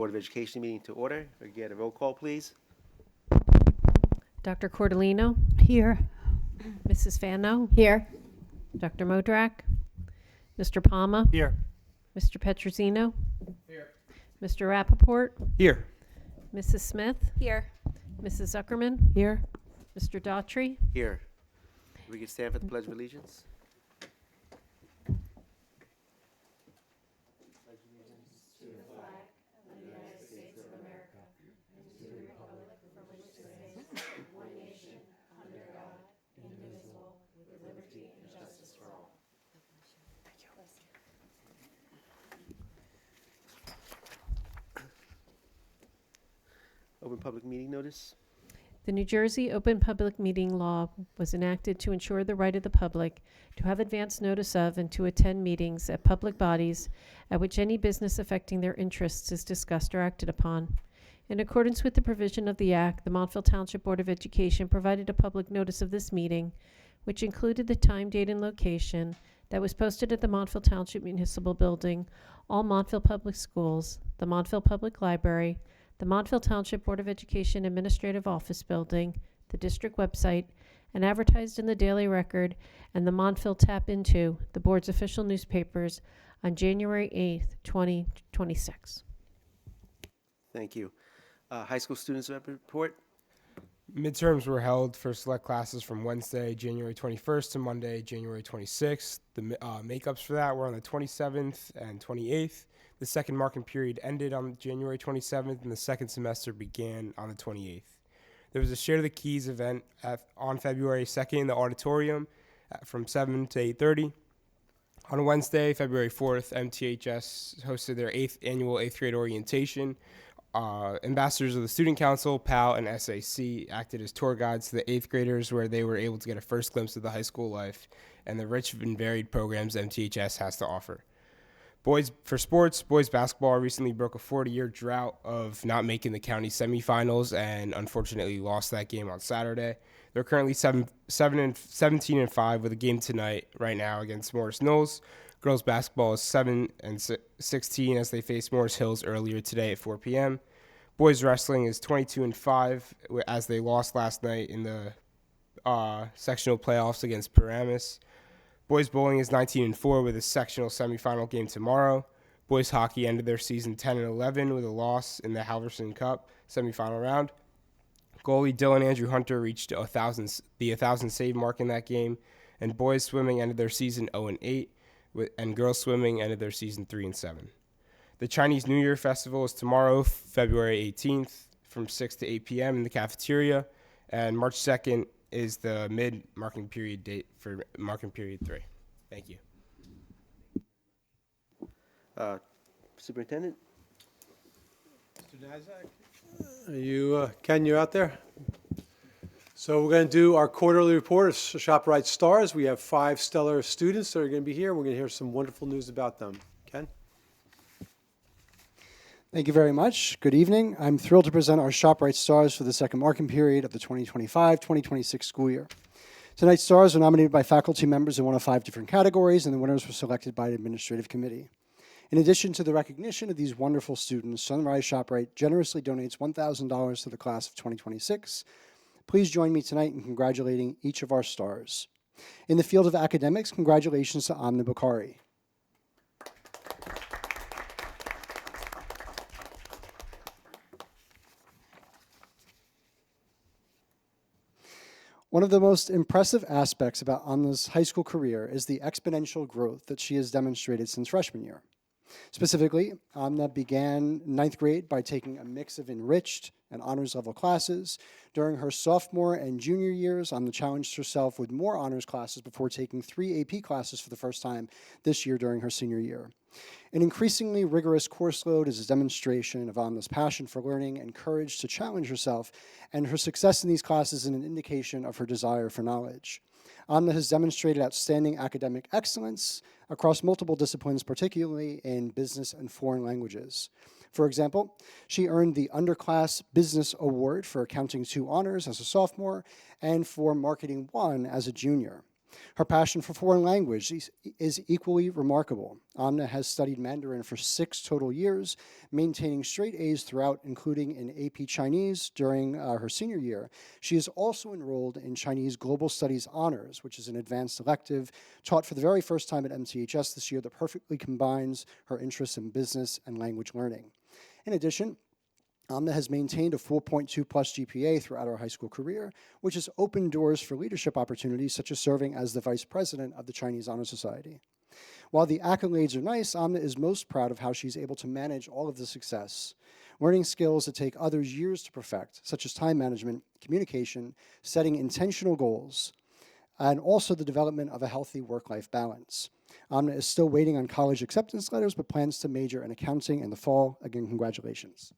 Board of Education meeting to order. Or get a roll call, please. Dr. Cordolino, Here. Mrs. Fano, Here. Dr. Modrak, Mr. Palma, Here. Mr. Petrosino, here. Mr. Rappaport, Here. Mrs. Smith, Here. Mrs. Zuckerman, Here. Here. Mr. Daughtry. We can stand for the Pledge of Allegiance. Open public meeting notice. The New Jersey Open Public Meeting Law was enacted to ensure the right of the public to have advance notice of and to attend meetings at public bodies at which any business affecting their interests is discussed or acted upon. In accordance with the provision of the Act, the Montville Township Board of Education provided a public notice of this meeting, which included the time, date, and location that was posted at the Montville Township Municipal Building, all Montville Public Schools, the Montville Public Library, the Montville Township Board of Education Administrative Office Building, the district website, and advertised in the Daily Record and the Montville Tap Into, the board's official newspapers, on January 8th, 2026. Thank you. High school students report. Midterms were held for select classes from Wednesday, January 21st to Monday, January 26th. The makeups for that were on the 27th and 28th. The second marking period ended on January 27th, and the second semester began on the 28th. There was a Share the Keys event on February 2nd in the auditorium from 7 to 8:30. On Wednesday, February 4th, MTHS hosted their 8th annual 8th grade orientation. Ambassadors of the Student Council, PAL, and SAC acted as tour guides to the 8th graders, where they were able to get a first glimpse of the high school life and the rich and varied programs MTHS has to offer. Boys basketball recently broke a 40-year drought of not making the county semifinals and unfortunately lost that game on Saturday. They're currently 17-5 with a game tonight right now against Morris Knolls. Girls basketball is 7-16 as they face Morris Hills earlier today at 4 p.m. Boys wrestling is 22-5 as they lost last night in the sectional playoffs against Paramus. Boys bowling is 19-4 with a sectional semifinal game tomorrow. Boys hockey ended their season 10-11 with a loss in the Halverson Cup semifinal round. Goalie Dylan Andrew Hunter reached the 1,000 save mark in that game, and boys swimming ended their season 0-8, and girls swimming ended their season 3-7. The Chinese New Year Festival is tomorrow, February 18th, from 6 to 8 p.m. in the cafeteria, and March 2nd is the mid-marking period date for marking period 3. Thank you. Superintendent. Mr. Nazak, Ken, you're out there? So we're going to do our quarterly report of ShopRite Stars. We have 5 stellar students that are going to be here. We're going to hear some wonderful news about them. Ken? Thank you very much. Good evening. I'm thrilled to present our ShopRite Stars for the second marking period of the 2025-2026 school year. Tonight's stars were nominated by faculty members in one of 5 different categories, and the winners were selected by an administrative committee. In addition to the recognition of these wonderful students, Sunrise ShopRite generously donates $1,000 to the class of 2026. Please join me tonight in congratulating each of our stars. In the field of academics, congratulations to Amna Bukhari. One of the most impressive aspects about Amna's high school career is the exponential growth that she has demonstrated since freshman year. Specifically, Amna began 9th grade by taking a mix of enriched and honors level classes. During her sophomore and junior years, Amna challenged herself with more honors classes before taking 3 AP classes for the first time this year during her senior year. An increasingly rigorous course load is a demonstration of Amna's passion for learning and courage to challenge herself, and her success in these classes is an indication of her desire for knowledge. Amna has demonstrated outstanding academic excellence across multiple disciplines, particularly in business and foreign languages. For example, she earned the Underclass Business Award for Accounting 2 honors as a sophomore and for Marketing 1 as a junior. Her passion for foreign language is equally remarkable. Amna has studied Mandarin for 6 total years, maintaining straight A's throughout, including in AP Chinese during her senior year. She is also enrolled in Chinese Global Studies Honors, which is an advanced elective taught for the very first time at MTHS this year that perfectly combines her interests in business and language learning. In addition, Amna has maintained a 4.2 plus GPA throughout her high school career, which has opened doors for leadership opportunities such as serving as the vice president of the Chinese Honor Society. While the accolades are nice, Amna is most proud of how she's able to manage all of the success, learning skills that take others years to perfect, such as time management, communication, setting intentional goals, and also the development of a healthy work-life balance. Amna is still waiting on college acceptance letters, but plans to major in accounting in the fall. Again, congratulations.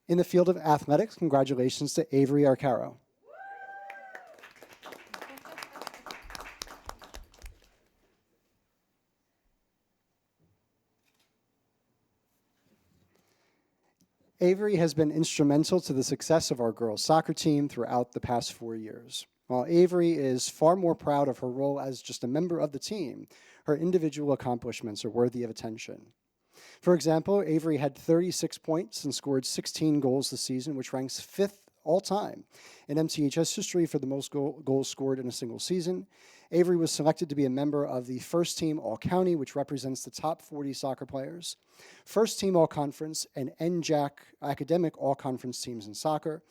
In the field of athletics, congratulations to Avery Arcaro. Avery has been instrumental to the success of our girls' soccer team throughout the past 4 years. While Avery is far more proud of her role as just a member of the team, her individual accomplishments are worthy of attention. For example, Avery had 36 points and scored 16 goals this season, which ranks 5th all-time in MTHS history for the most goals scored in a single season. Avery was selected to be a member of the First Team All-County, which represents the top 40 soccer players, First Team All-Conference, and NJAC academic All-Conference teams in soccer.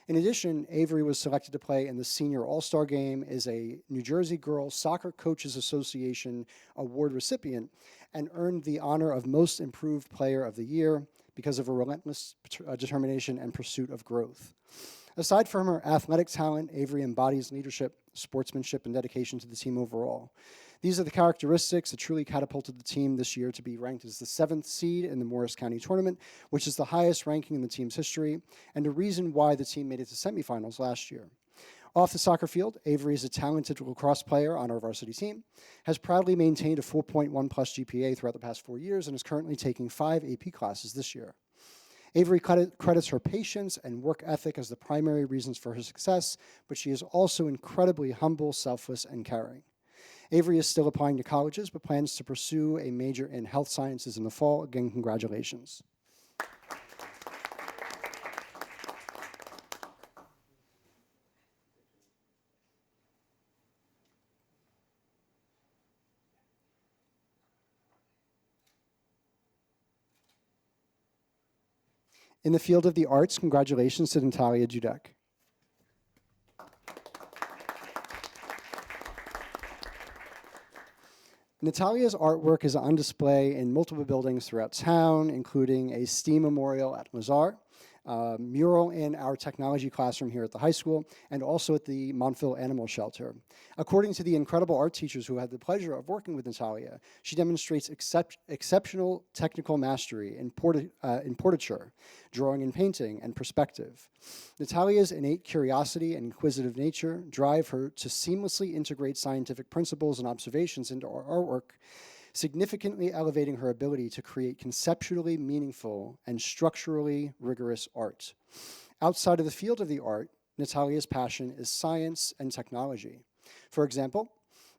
In addition, Avery was selected to play in the Senior All-Star Game as a New Jersey Girls Soccer Coaches Association award recipient and earned the honor of Most Improved Player of the Year because of her relentless determination and pursuit of growth. Aside from her athletic talent, Avery embodies leadership, sportsmanship, and dedication to the team overall. These are the characteristics that truly catapulted the team this year to be ranked as the 7th seed in the Morris County Tournament, which is the highest ranking in the team's history, and a reason why the team made it to semifinals last year. Off the soccer field, Avery is a talented lacrosse player on our varsity team, has proudly maintained a 4.1 plus GPA throughout the past 4 years, and is currently taking 5 AP classes this year. Avery credits her patience and work ethic as the primary reasons for her success, but she is also incredibly humble, selfless, and caring. Avery is still applying to colleges, but plans to pursue a major in health sciences in the fall. Again, congratulations. In the field of the arts, congratulations to Natalia Dudek. Natalia's artwork is on display in multiple buildings throughout town, including a STEAM memorial at Lazar, a mural in our technology classroom here at the high school, and also at the Montville Animal Shelter. According to the incredible art teachers who had the pleasure of working with Natalia, she demonstrates exceptional technical mastery in portraiture, drawing and painting, and perspective. Natalia's innate curiosity and inquisitive nature drive her to seamlessly integrate scientific principles and observations into our artwork, significantly elevating her ability to create conceptually meaningful and structurally rigorous art. Outside of the field of the art, Natalia's passion is science and technology. For example,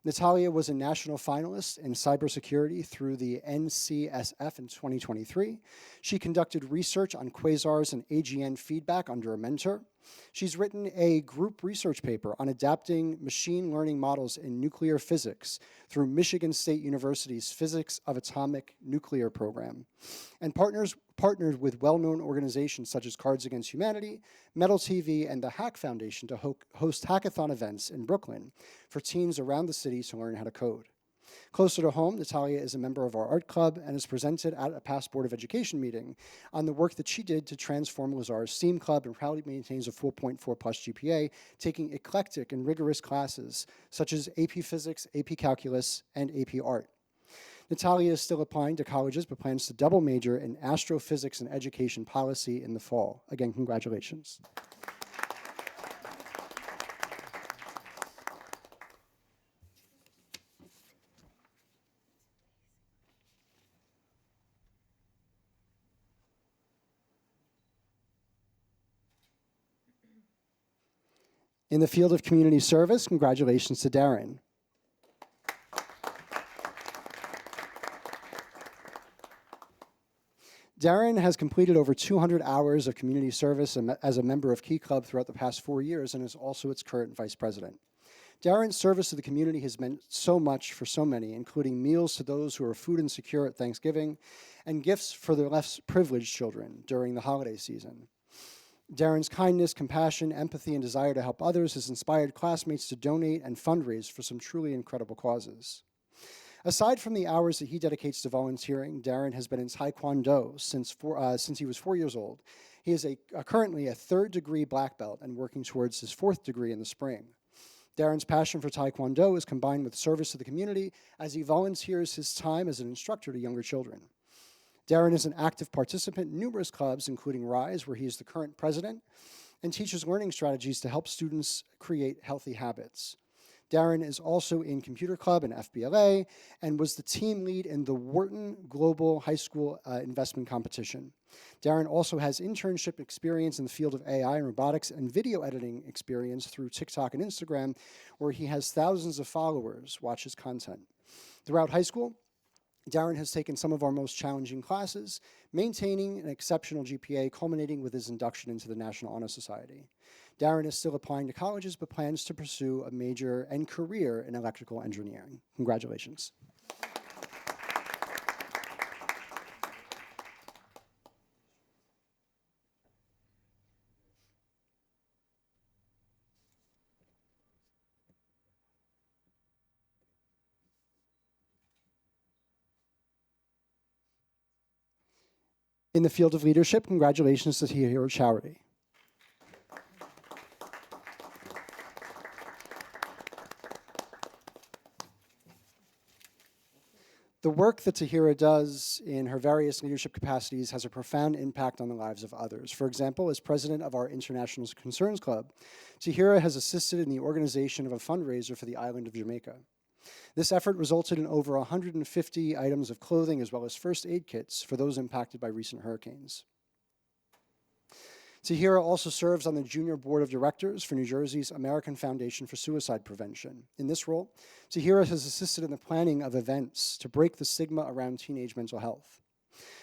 Natalia was a national finalist in cybersecurity through the NCSF in 2023. She conducted research on quasars and AGN feedback under a mentor. She's written a group research paper on adapting machine learning models in nuclear physics through Michigan State University's Physics of Atomic Nuclear program, and partnered with well-known organizations such as Cards Against Humanity, Metal TV, and the Hack Foundation to host hackathon events in Brooklyn for teens around the city to learn how to code. Closer to home, Natalia is a member of our art club and is presented at a past Board of Education meeting on the work that she did to transform Lazar's STEAM club, and proudly maintains a 4.4 plus GPA, taking eclectic and rigorous classes such as AP Physics, AP Calculus, and AP Art. Natalia is still applying to colleges, but plans to double major in astrophysics and education policy in the fall. Again, congratulations. In the field of community service, congratulations to Darren. Darren has completed over 200 hours of community service as a member of Key Club throughout the past 4 years and is also its current vice president. Darren's service to the community has meant so much for so many, including meals to those who are food insecure at Thanksgiving and gifts for the less privileged children during the holiday season. Darren's kindness, compassion, empathy, and desire to help others has inspired classmates to donate and fundraise for some truly incredible causes. Aside from the hours that he dedicates to volunteering, Darren has been in Taekwondo since he was 4 years old. He is currently a third-degree black belt and working towards his fourth degree in the spring. Darren's passion for Taekwondo is combined with service to the community as he volunteers his time as an instructor to younger children. Darren is an active participant in numerous clubs, including RISE, where he is the current president, and teaches learning strategies to help students create healthy habits. Darren is also in Computer Club and FBLA and was the team lead in the Wharton Global High School Investment Competition. Darren also has internship experience in the field of AI and robotics and video editing experience through TikTok and Instagram, where he has thousands of followers watch his content. Throughout high school, Darren has taken some of our most challenging classes, maintaining an exceptional GPA, culminating with his induction into the National Honor Society. Darren is still applying to colleges, but plans to pursue a major and career in electrical engineering. Congratulations. In the field of leadership, congratulations to Tahira Chowdhury. The work that Tahira does in her various leadership capacities has a profound impact on the lives of others. For example, as president of our International Concerns Club, Tahira has assisted in the organization of a fundraiser for the island of Jamaica. This effort resulted in over 150 items of clothing as well as first aid kits for those impacted by recent hurricanes. Tahira also serves on the Junior Board of Directors for New Jersey's American Foundation for Suicide Prevention. In this role, Tahira has assisted in the planning of events to break the stigma around teenage mental health.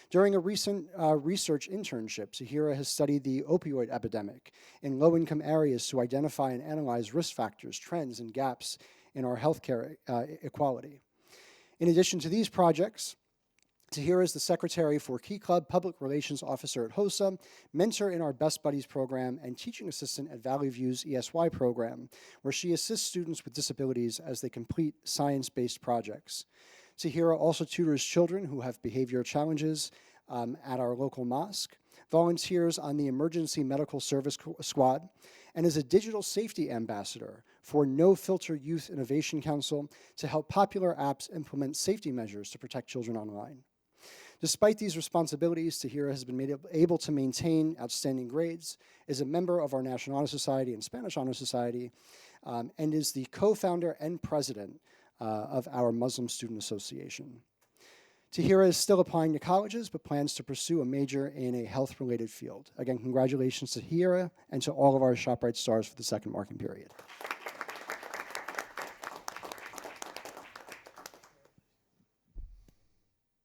During a recent research internship, Tahira has studied the opioid epidemic in low-income areas to identify and analyze risk factors, trends, and gaps in our healthcare equality. In addition to these projects, Tahira is the Secretary for Key Club, Public Relations Officer at HOSA, mentor in our Best Buddies program, and teaching assistant at Valley View's ESY program, where she assists students with disabilities as they complete science-based projects. Tahira also tutors children who have behavioral challenges at our local mosque, volunteers on the Emergency Medical Service Squad, and is a digital safety ambassador for No Filter Youth Innovation Council to help popular apps implement safety measures to protect children online. Despite these responsibilities, Tahira has been able to maintain outstanding grades, is a member of our National Honor Society and Spanish Honor Society, and is the co-founder and president of our Muslim Student Association. Tahira is still applying to colleges, but plans to pursue a major in a health-related field. Again, congratulations to Tahira and to all of our ShopRite stars for the second marking period.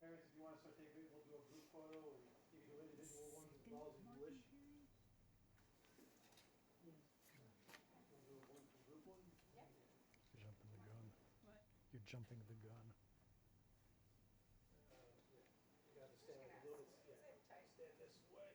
Parents, if you want to start taking, we'll do a group photo, or you can do individual ones as well as you wish. You're jumping the gun. You got to stand a little bit, stand this way.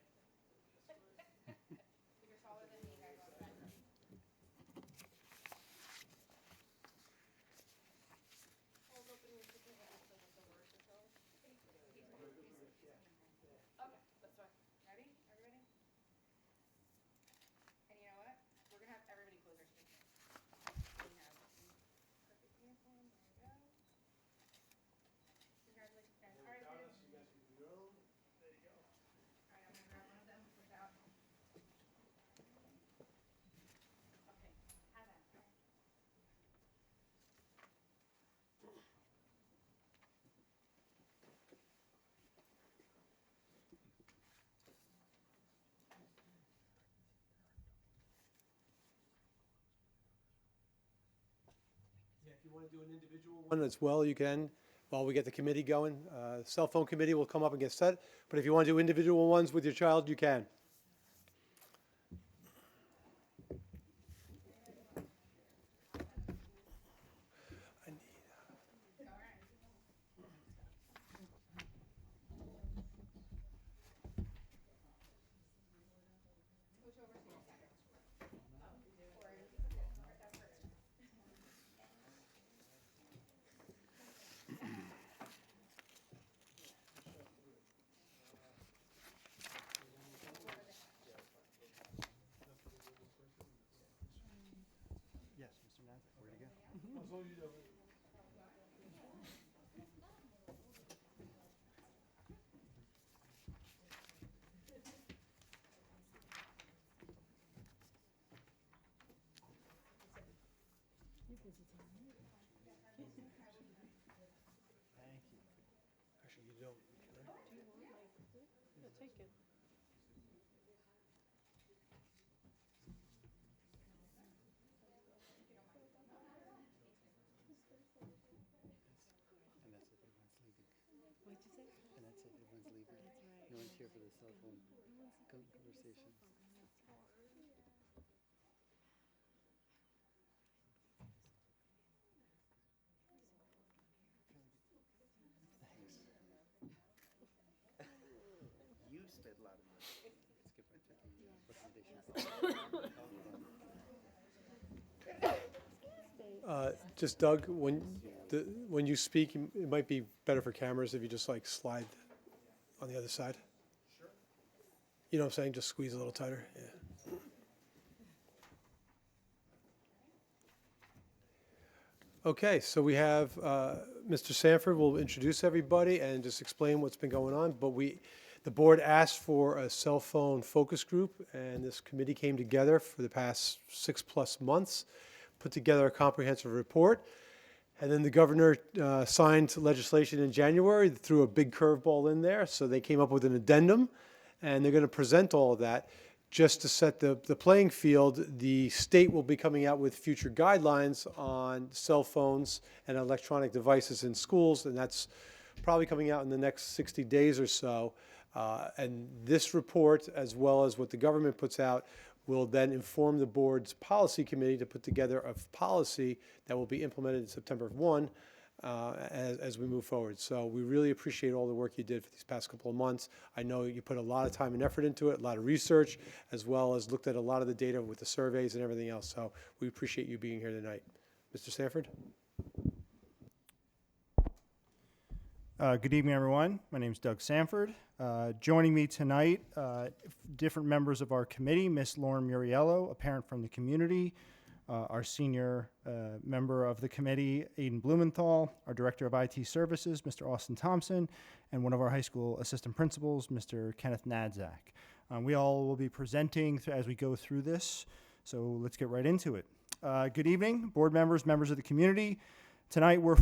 you want to do an individual one as well, you can, while we get the committee going. Cell phone committee will come up and get set, but if you want to do individual ones with your child, you can. Yes, Mr. Nazak, where'd he go? Actually, you don't. And that's it, everyone's leaving. What'd you say? And that's it, everyone's leaving. That's right. No one's here for the cell phone conversation. Thanks. You spent a lot of money. Let's get back to the recommendation. Just Doug, when you speak, it might be better for cameras if you just like slide on the other side. Sure. You know what I'm saying? Just squeeze a little tighter. Yeah. Okay, so we have Mr. Sanford will introduce everybody and just explain what's been going on. But the board asked for a cell phone focus group, and this committee came together for the past 6+ months, put together a comprehensive report. And then the governor signed legislation in January, threw a big curveball in there. So they came up with an addendum, and they're going to present all of that. Just to set the playing field, the state will be coming out with future guidelines on cell phones and electronic devices in schools, and that's probably coming out in the next 60 days or so. And this report, as well as what the government puts out, will then inform the board's policy committee to put together a policy that will be implemented in September 1 as we move forward. So we really appreciate all the work you did for these past couple of months. I know you put a lot of time and effort into it, a lot of research, as well as looked at a lot of the data with the surveys and everything else. So we appreciate you being here tonight. Mr. Sanford? Good evening, everyone. My name is Doug Sanford. Joining me tonight, different members of our committee, Ms. Lauren Muriello, a parent from the community, our senior member of the committee, Aiden Blumenthal, our director of IT services, Mr. Austin Thompson, and one of our high school assistant principals, Mr. Kenneth Nadzak. We all will be presenting as we go through this, so let's get right into it. Good evening, board members, members of the community. Tonight we're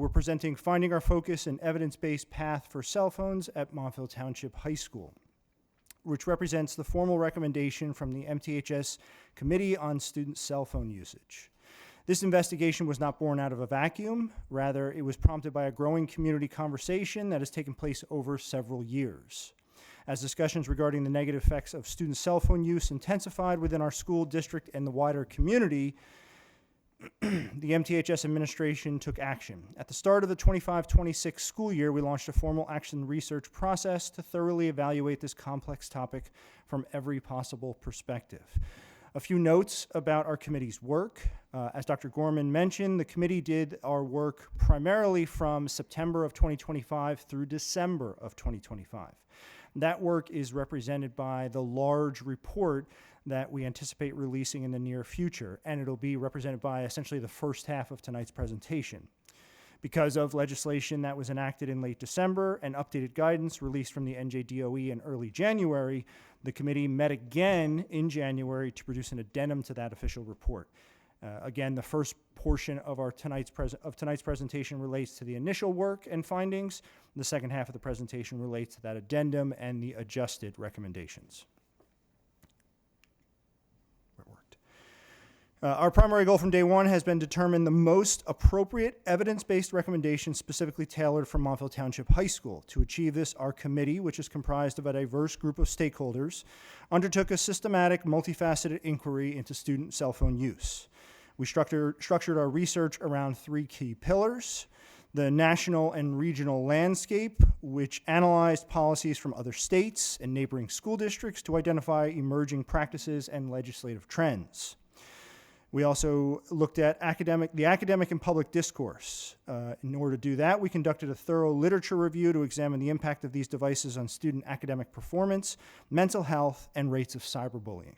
presenting Finding Our Focus, an evidence-based path for cell phones at Montville Township High School, which represents the formal recommendation from the MTHS Committee on Student Cell Phone Usage. This investigation was not born out of a vacuum. Rather, it was prompted by a growing community conversation that has taken place over several years. As discussions regarding the negative effects of student cell phone use intensified within our school district and the wider community, the MTHS administration took action. At the start of the 25-26 school year, we launched a formal action research process to thoroughly evaluate this complex topic from every possible perspective. A few notes about our committee's work. As Dr. Gorman mentioned, the committee did our work primarily from September of 2025 through December of 2025. That work is represented by the large report that we anticipate releasing in the near future, and it'll be represented by essentially the first half of tonight's presentation. Because of legislation that was enacted in late December and updated guidance released from the NJDOE in early January, the committee met again in January to produce an addendum to that official report. Again, the first portion of tonight's presentation relates to the initial work and findings. The second half of the presentation relates to that addendum and the adjusted recommendations. Our primary goal from day one has been to determine the most appropriate evidence-based recommendations specifically tailored for Montville Township High School. To achieve this, our committee, which is comprised of a diverse group of stakeholders, undertook a systematic, multifaceted inquiry into student cell phone use. We structured our research around 3 key pillars: the national and regional landscape, which analyzed policies from other states and neighboring school districts to identify emerging practices and legislative trends. We also looked at the academic and public discourse. In order to do that, we conducted a thorough literature review to examine the impact of these devices on student academic performance, mental health, and rates of cyberbullying.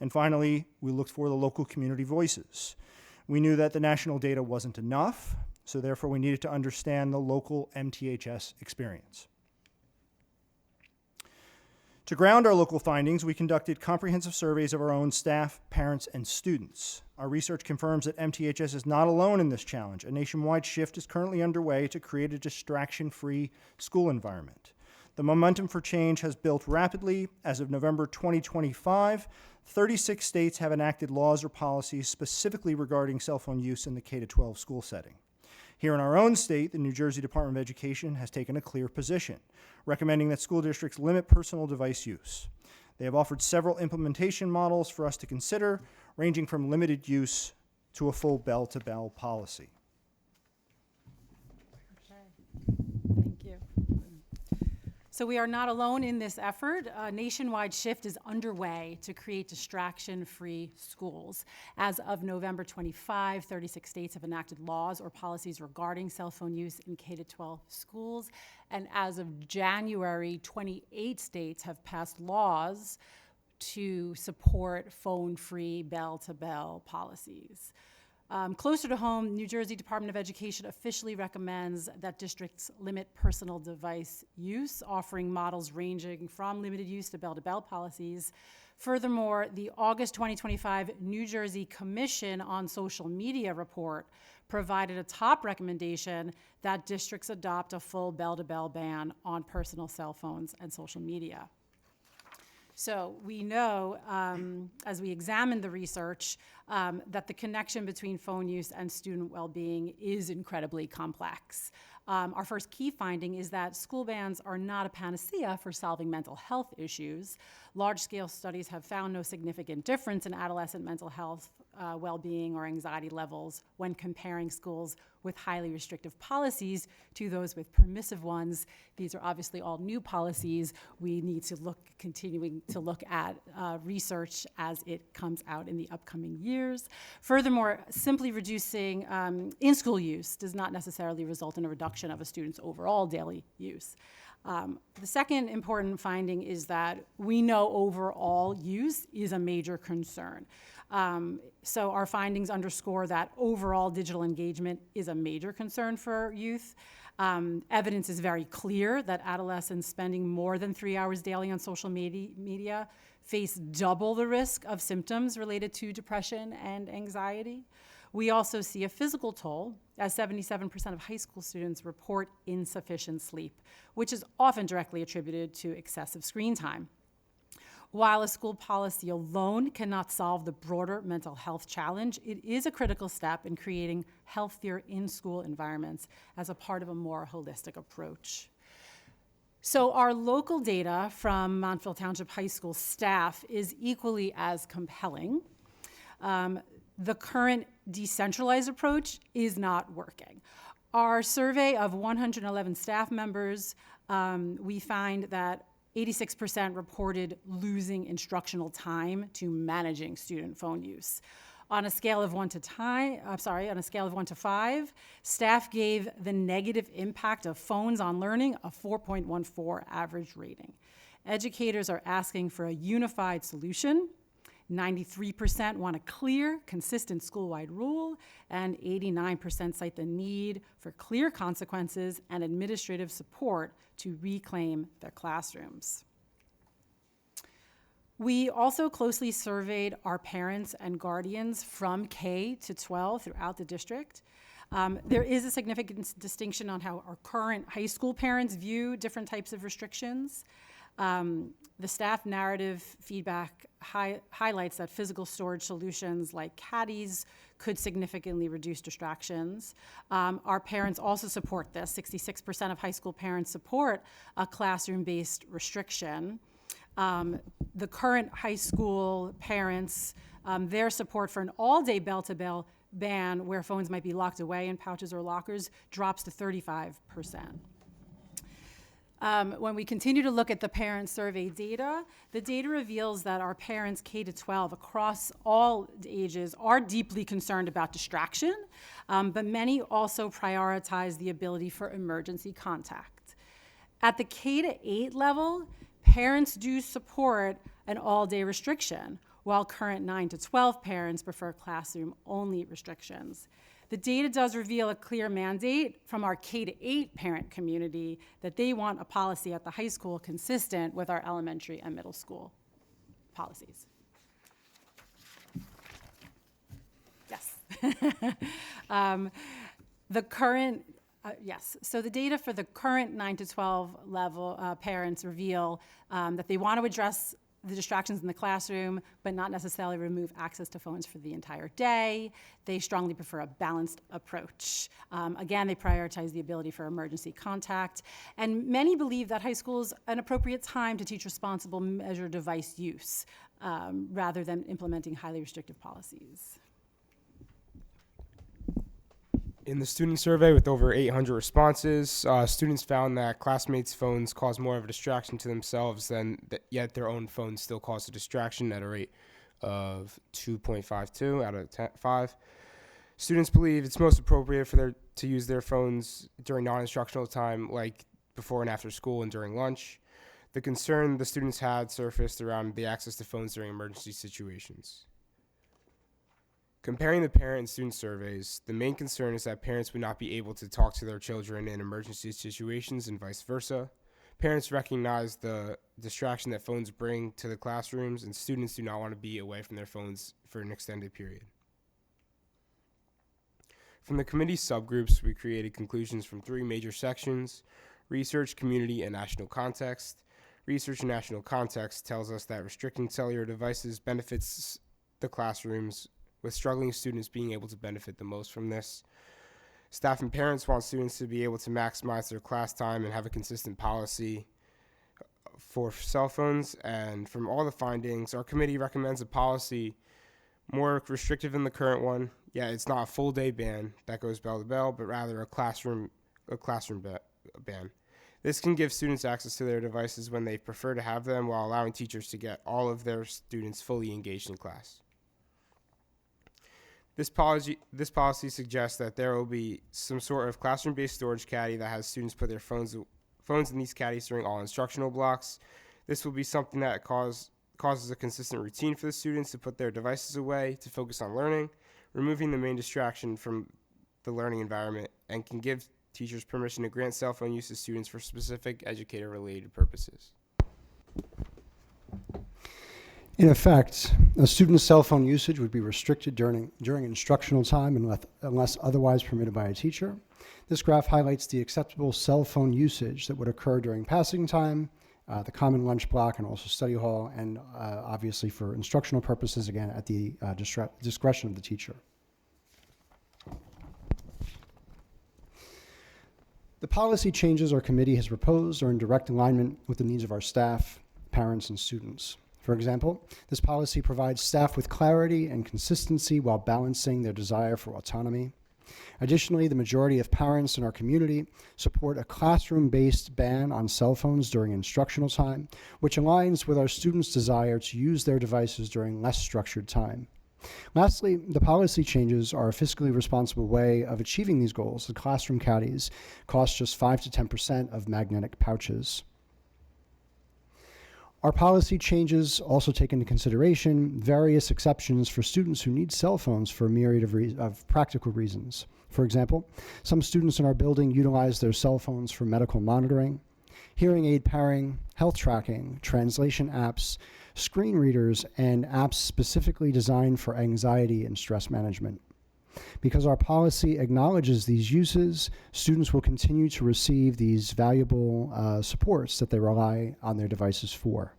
And finally, we looked for the local community voices. We knew that the national data wasn't enough, so therefore we needed to understand the local MTHS experience. To ground our local findings, we conducted comprehensive surveys of our own staff, parents, and students. Our research confirms that MTHS is not alone in this challenge. A nationwide shift is currently underway to create a distraction-free school environment. The momentum for change has built rapidly. As of November 2025, 36 states have enacted laws or policies specifically regarding cell phone use in the K-12 school setting. Here in our own state, the New Jersey Department of Education has taken a clear position, recommending that school districts limit personal device use. They have offered several implementation models for us to consider, ranging from limited use to a full bell-to-bell policy. Thank you. So we are not alone in this effort. A nationwide shift is underway to create distraction-free schools. As of November 25, 36 states have enacted laws or policies regarding cell phone use in K-12 schools. And as of January, 28 states have passed laws to support phone-free bell-to-bell policies. Closer to home, New Jersey Department of Education officially recommends that districts limit personal device use, offering models ranging from limited use to bell-to-bell policies. Furthermore, the August 2025 New Jersey Commission on Social Media report provided a top recommendation that districts adopt a full bell-to-bell ban on personal cell phones and social media. So we know, as we examine the research, that the connection between phone use and student well-being is incredibly complex. Our first key finding is that school bans are not a panacea for solving mental health issues. Large-scale studies have found no significant difference in adolescent mental health, well-being, or anxiety levels when comparing schools with highly restrictive policies to those with permissive ones. These are obviously all new policies. We need to continuing to look at research as it comes out in the upcoming years. Furthermore, simply reducing in-school use does not necessarily result in a reduction of a student's overall daily use. The second important finding is that we know overall use is a major concern. So our findings underscore that overall digital engagement is a major concern for youth. Evidence is very clear that adolescents spending more than 3 hours daily on social media face double the risk of symptoms related to depression and anxiety. We also see a physical toll, as 77% of high school students report insufficient sleep, which is often directly attributed to excessive screen time. While a school policy alone cannot solve the broader mental health challenge, it is a critical step in creating healthier in-school environments as a part of a more holistic approach. So our local data from Montville Township High School staff is equally as compelling. The current decentralized approach is not working. Our survey of 111 staff members, we find that 86% reported losing instructional time to managing student phone use. On a scale of 1 to 5, staff gave the negative impact of phones on learning a 4.14 average rating. Educators are asking for a unified solution. 93% want a clear, consistent school-wide rule, and 89% cite the need for clear consequences and administrative support to reclaim their classrooms. We also closely surveyed our parents and guardians from K to 12 throughout the district. There is a significant distinction on how our current high school parents view different types of restrictions. The staff narrative feedback highlights that physical storage solutions like caddies could significantly reduce distractions. Our parents also support this. 66% of high school parents support a classroom-based restriction. The current high school parents, their support for an all-day bell-to-bell ban where phones might be locked away in pouches or lockers drops to 35%. When we continue to look at the parent survey data, the data reveals that our parents K-12 across all ages are deeply concerned about distraction, but many also prioritize the ability for emergency contact. At the K-8 level, parents do support an all-day restriction, while current 9-12 parents prefer classroom-only restrictions. The data does reveal a clear mandate from our K-8 parent community that they want a policy at the high school consistent with our elementary and middle school policies. Yes. So the data for the current 9-12 level parents reveal that they want to address the distractions in the classroom, but not necessarily remove access to phones for the entire day. They strongly prefer a balanced approach. Again, they prioritize the ability for emergency contact. And many believe that high school is an appropriate time to teach responsible measured device use rather than implementing highly restrictive policies. In the student survey with over 800 responses, students found that classmates' phones cause more of a distraction to themselves yet their own phones still cause a distraction at a rate of 2.52 out of 5. Students believe it's most appropriate for to use their phones during non-instructional time, like before and after school and during lunch. The concern the students had surfaced around the access to phones during emergency situations. Comparing the parent and student surveys, the main concern is that parents would not be able to talk to their children in emergency situations and vice versa. Parents recognize the distraction that phones bring to the classrooms, and students do not want to be away from their phones for an extended period. From the committee subgroups, we created conclusions from 3 major sections: research, community, and national context. Research and national context tells us that restricting cellular devices benefits the classrooms, with struggling students being able to benefit the most from this. Staff and parents want students to be able to maximize their class time and have a consistent policy for cell phones. And from all the findings, our committee recommends a policy more restrictive than the current one. Yeah, it's not a full day ban that goes bell to bell, but rather a classroom ban. This can give students access to their devices when they prefer to have them, while allowing teachers to get all of their students fully engaged in class. This policy suggests that there will be some sort of classroom-based storage caddy that has students put their phones in these caddies during all instructional blocks. This will be something that causes a consistent routine for the students to put their devices away to focus on learning, removing the main distraction from the learning environment, and can give teachers permission to grant cell phone use to students for specific educator-related purposes. In effect, a student's cell phone usage would be restricted during instructional time unless otherwise permitted by a teacher. This graph highlights the acceptable cell phone usage that would occur during passing time, the common lunch block, and also study hall, and obviously for instructional purposes, again, at the discretion of the teacher. The policy changes our committee has proposed are in direct alignment with the needs of our staff, parents, and students. For example, this policy provides staff with clarity and consistency while balancing their desire for autonomy. Additionally, the majority of parents in our community support a classroom-based ban on cell phones during instructional time, which aligns with our students' desire to use their devices during less structured time. Lastly, the policy changes are a fiscally responsible way of achieving these goals. The classroom caddies cost just 5 to 10% of magnetic pouches. Our policy changes also take into consideration various exceptions for students who need cell phones for a myriad of practical reasons. For example, some students in our building utilize their cell phones for medical monitoring, hearing aid pairing, health tracking, translation apps, screen readers, and apps specifically designed for anxiety and stress management. Because our policy acknowledges these uses, students will continue to receive these valuable supports that they rely on their devices for.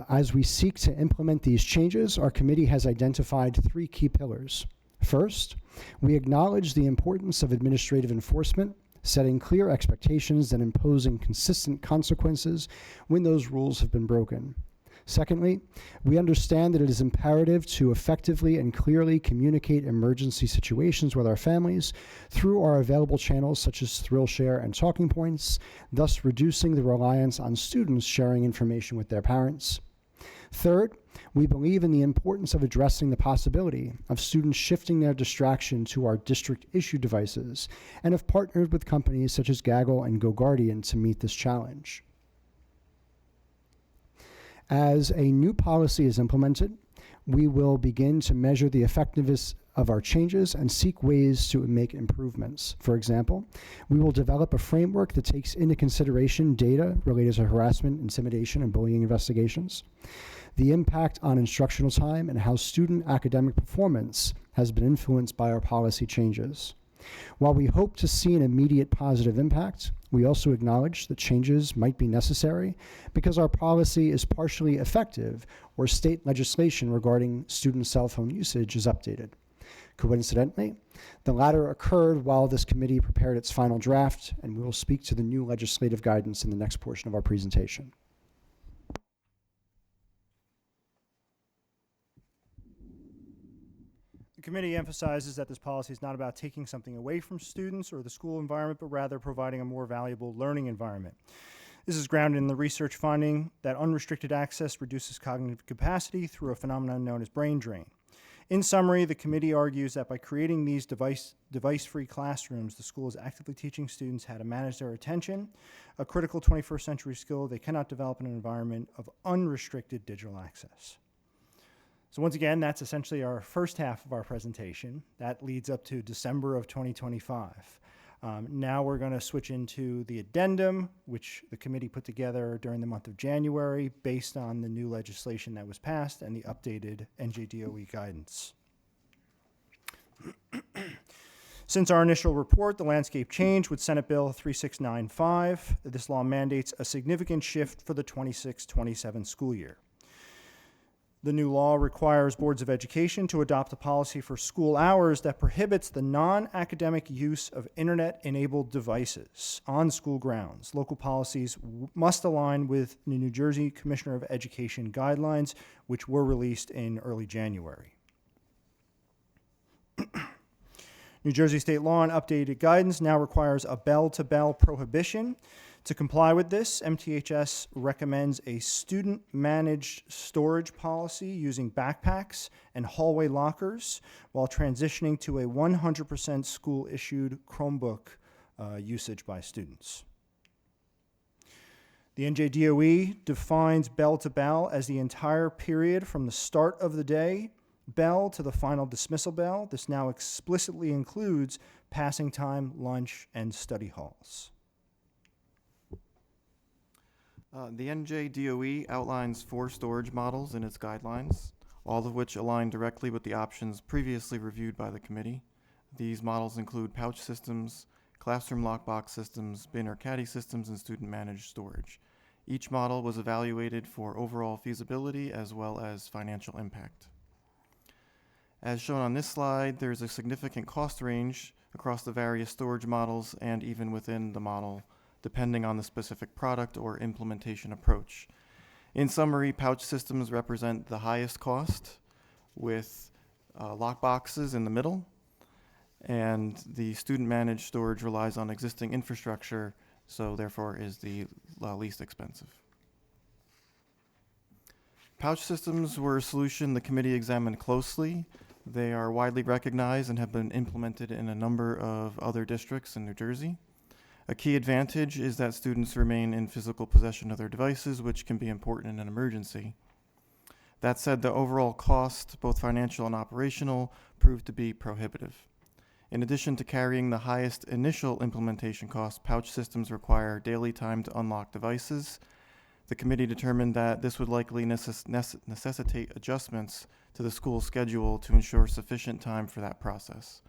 As we seek to implement these changes, our committee has identified 3 key pillars. First, we acknowledge the importance of administrative enforcement, setting clear expectations and imposing consistent consequences when those rules have been broken. Secondly, we understand that it is imperative to effectively and clearly communicate emergency situations with our families through our available channels such as ThrillShare and Talking Points, thus reducing the reliance on students sharing information with their parents. Third, we believe in the importance of addressing the possibility of students shifting their distraction to our district-issued devices and have partnered with companies such as Gaggle and GoGuardian to meet this challenge. As a new policy is implemented, we will begin to measure the effectiveness of our changes and seek ways to make improvements. For example, we will develop a framework that takes into consideration data related to harassment, intimidation, and bullying investigations, the impact on instructional time, and how student academic performance has been influenced by our policy changes. While we hope to see an immediate positive impact, we also acknowledge that changes might be necessary because our policy is partially effective or state legislation regarding student cell phone usage is updated. Coincidentally, the latter occurred while this committee prepared its final draft, and we will speak to the new legislative guidance in the next portion of our presentation. The committee emphasizes that this policy is not about taking something away from students or the school environment, but rather providing a more valuable learning environment. This is grounded in the research finding that unrestricted access reduces cognitive capacity through a phenomenon known as brain drain. In summary, the committee argues that by creating these device-free classrooms, the school is actively teaching students how to manage their attention, a critical 21st century skill they cannot develop in an environment of unrestricted digital access. So once again, that's essentially our first half of our presentation. That leads up to December of 2025. Now we're going to switch into the addendum, which the committee put together during the month of January based on the new legislation that was passed and the updated NJDOE guidance. Since our initial report, the landscape changed with Senate Bill 3695. This law mandates a significant shift for the 26-27 school year. The new law requires boards of education to adopt a policy for school hours that prohibits the non-academic use of internet-enabled devices on school grounds. Local policies must align with the New Jersey Commissioner of Education guidelines, which were released in early January. New Jersey state law and updated guidance now requires a bell-to-bell prohibition. To comply with this, MTHS recommends a student-managed storage policy using backpacks and hallway lockers while transitioning to a 100% school-issued Chromebook usage by students. The NJDOE defines bell-to-bell as the entire period from the start of the day bell to the final dismissal bell. This now explicitly includes passing time, lunch, and study halls. The NJDOE outlines 4 storage models in its guidelines, all of which align directly with the options previously reviewed by the committee. These models include pouch systems, classroom lockbox systems, bin or caddy systems, and student-managed storage. Each model was evaluated for overall feasibility as well as financial impact. As shown on this slide, there's a significant cost range across the various storage models and even within the model, depending on the specific product or implementation approach. In summary, pouch systems represent the highest cost, with lockboxes in the middle, and the student-managed storage relies on existing infrastructure, so therefore is the least expensive. Pouch systems were a solution the committee examined closely. They are widely recognized and have been implemented in a number of other districts in New Jersey. A key advantage is that students remain in physical possession of their devices, which can be important in an emergency. That said, the overall cost, both financial and operational, proved to be prohibitive. In addition to carrying the highest initial implementation costs, pouch systems require daily time to unlock devices. The committee determined that this would likely necessitate adjustments to the school schedule to ensure sufficient time for that process.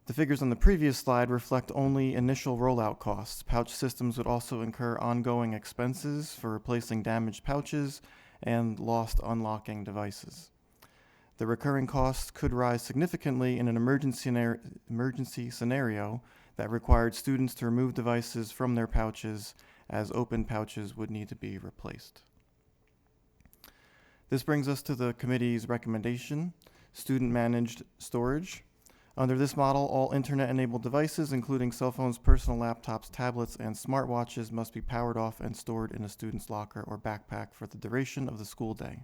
The figures on the previous slide reflect only initial rollout costs. Pouch systems would also incur ongoing expenses for replacing damaged pouches and lost unlocking devices. The recurring costs could rise significantly in an emergency scenario that required students to remove devices from their pouches, as open pouches would need to be replaced. This brings us to the committee's recommendation, student-managed storage. Under this model, all internet-enabled devices, including cell phones, personal laptops, tablets, and smartwatches, must be powered off and stored in a student's locker or backpack for the duration of the school day.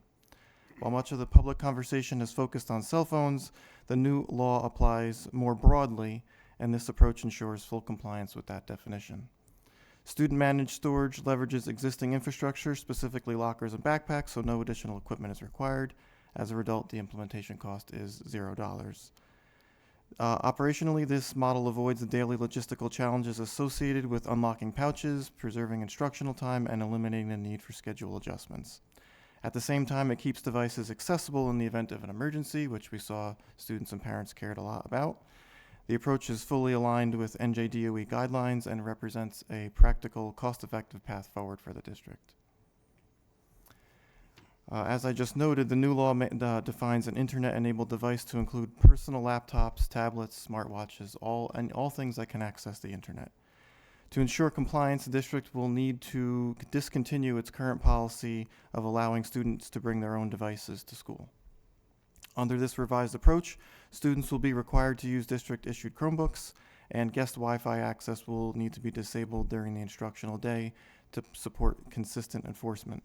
While much of the public conversation has focused on cell phones, the new law applies more broadly, and this approach ensures full compliance with that definition. Student-managed storage leverages existing infrastructure, specifically lockers and backpacks, so no additional equipment is required. As a result, the implementation cost is $0. Operationally, this model avoids the daily logistical challenges associated with unlocking pouches, preserving instructional time, and eliminating the need for schedule adjustments. At the same time, it keeps devices accessible in the event of an emergency, which we saw students and parents cared a lot about. The approach is fully aligned with NJDOE guidelines and represents a practical, cost-effective path forward for the district. As I just noted, the new law defines an internet-enabled device to include personal laptops, tablets, smartwatches, all things that can access the internet. To ensure compliance, the district will need to discontinue its current policy of allowing students to bring their own devices to school. Under this revised approach, students will be required to use district-issued Chromebooks, and guest Wi-Fi access will need to be disabled during the instructional day to support consistent enforcement.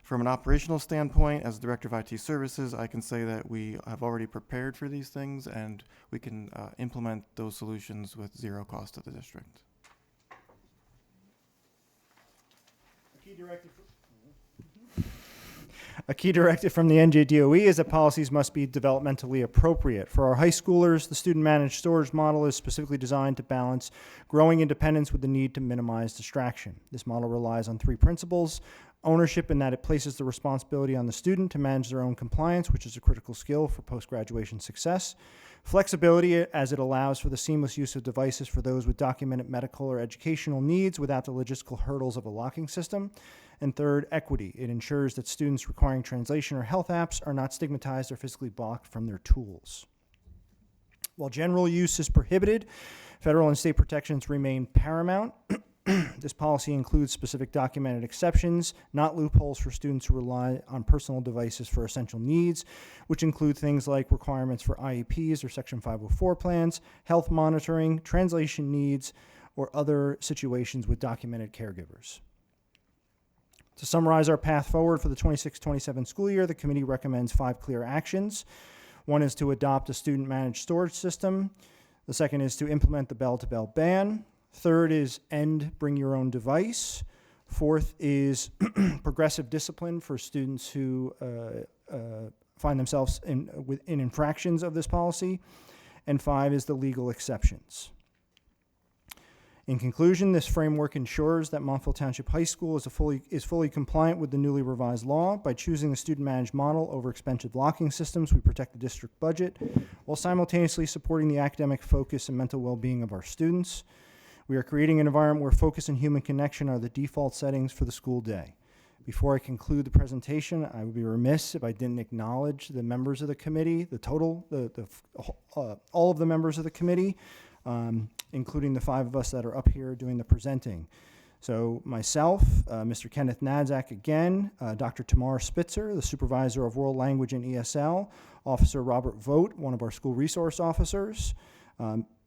From an operational standpoint, as Director of IT Services, I can say that we have already prepared for these things, and we can implement those solutions with zero cost to the district. A key directive from the NJDOE is that policies must be developmentally appropriate. For our high schoolers, the student-managed storage model is specifically designed to balance growing independence with the need to minimize distraction. This model relies on 3 principles: ownership, in that it places the responsibility on the student to manage their own compliance, which is a critical skill for post-graduation success; flexibility, as it allows for the seamless use of devices for those with documented medical or educational needs without the logistical hurdles of a locking system; and third, equity. It ensures that students requiring translation or health apps are not stigmatized or physically blocked from their tools. While general use is prohibited, federal and state protections remain paramount. This policy includes specific documented exceptions, not loopholes, for students who rely on personal devices for essential needs, which include things like requirements for IEPs or Section 504 plans, health monitoring, translation needs, or other situations with documented caregivers. To summarize our path forward for the 26-27 school year, the committee recommends 5 clear actions. One is to adopt a student-managed storage system. The second is to implement the bell-to-bell ban. Third is end bring your own device. Fourth is progressive discipline for students who find themselves in infractions of this policy. And 5 is the legal exceptions. In conclusion, this framework ensures that Montville Township High School is fully compliant with the newly revised law. By choosing the student-managed model over expensive locking systems, we protect the district budget while simultaneously supporting the academic focus and mental well-being of our students. We are creating an environment where focus and human connection are the default settings for the school day. Before I conclude the presentation, I would be remiss if I didn't acknowledge the members of the committee, all of the members of the committee, including the 5 of us that are up here doing the presenting. So myself, Mr. Kenneth Nadzak again, Dr. Tamar Spitzer, the supervisor of world language and ESL, Officer Robert Vogt, one of our school resource officers,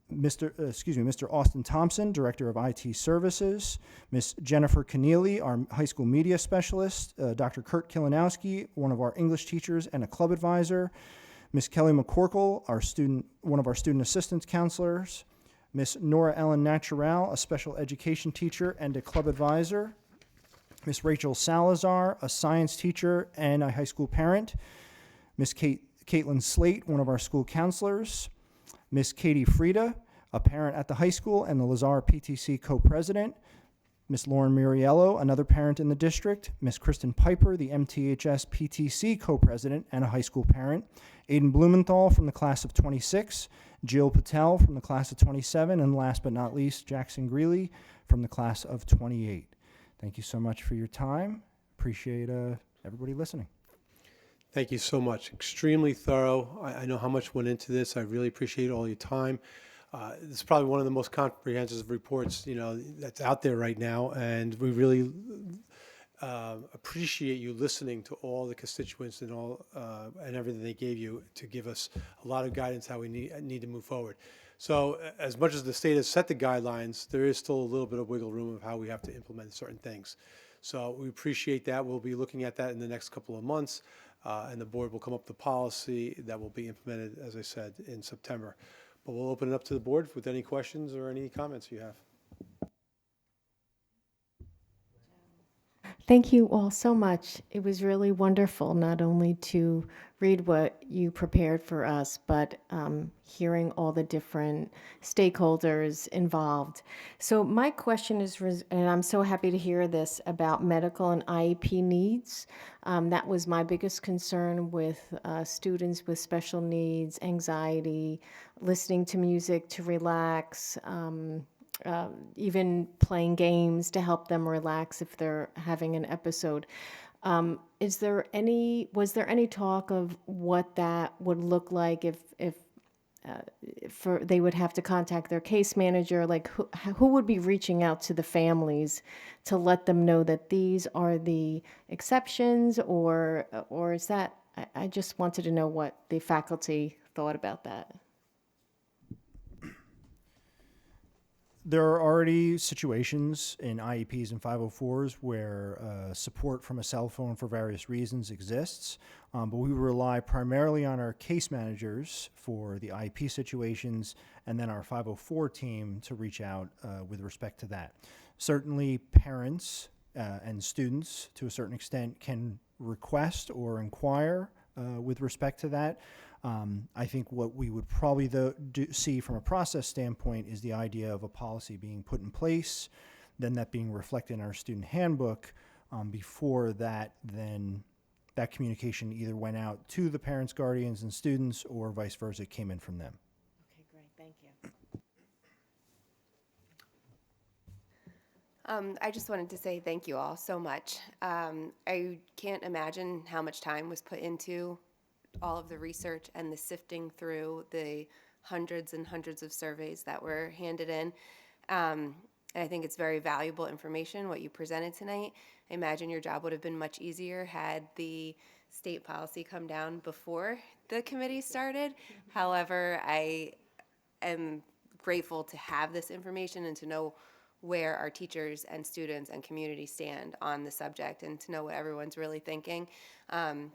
Mr. Austin Thompson, Director of IT Services, Ms. Jennifer Keneally, our high school media specialist, Dr. Kurt Kilinowski, one of our English teachers and a club advisor, Ms. Kelly McCorkle, one of our student assistance counselors, Ms. Nora Ellen Natural, a special education teacher and a club advisor, Ms. Rachel Salazar, a science teacher and a high school parent, Ms. Caitlin Slate, one of our school counselors, Ms. Katie Frieda, a parent at the high school and the Lazar PTC co-president, Ms. Lauren Muriello, another parent in the district, Ms. Kristen Piper, the MTHS PTC co-president and a high school parent, Aiden Blumenthal from the class of 26, Jill Patel from the class of 27, and last but not least, Jackson Greeley from the class of 28. Thank you so much for your time. Appreciate everybody listening. Thank you so much. Extremely thorough. I know how much went into this. I really appreciate all your time. This is probably one of the most comprehensive reports, that's out there right now, and we really appreciate you listening to all the constituents and and everything they gave you to give us a lot of guidance how we need to move forward. So, as much as the state has set the guidelines, there is still a little bit of wiggle room of how we have to implement certain things. So we appreciate that. We'll be looking at that in the next couple of months, and the board will come up with a policy that will be implemented, as I said, in September. But we'll open it up to the board with any questions or any comments you have. Thank you all so much. It was really wonderful not only to read what you prepared for us, but hearing all the different stakeholders involved. So my question is, and I'm so happy to hear this about medical and IEP needs. That was my biggest concern with students with special needs, anxiety, listening to music to relax, even playing games to help them relax if they're having an episode. Was there any talk of what that would look like if they would have to contact their case manager? Like who would be reaching out to the families to let them know that these are the exceptions, or is that? I just wanted to know what the faculty thought about that. There are already situations in IEPs and 504s where support from a cell phone for various reasons exists, but we rely primarily on our case managers for the IEP situations and then our 504 team to reach out with respect to that. Certainly do and students to a certain extent can request or inquire with respect to that. I think what we would probably see from a process standpoint is the idea of a policy being put in place, then that being reflected in our student handbook. Before that, then that communication either went out to the parents, guardians, and students, or vice versa, it came in from them. Okay, great. Thank you. I just wanted to say thank you all so much. I can't imagine how much time was put into all of the research and the sifting through the hundreds and hundreds of surveys that were handed in. And I think it's very valuable information, what you presented tonight. I imagine your job would have been much easier had the state policy come down before the committee started. However, I am grateful to have this information and to know where our teachers and students and community stand on the subject and to know what everyone's really thinking.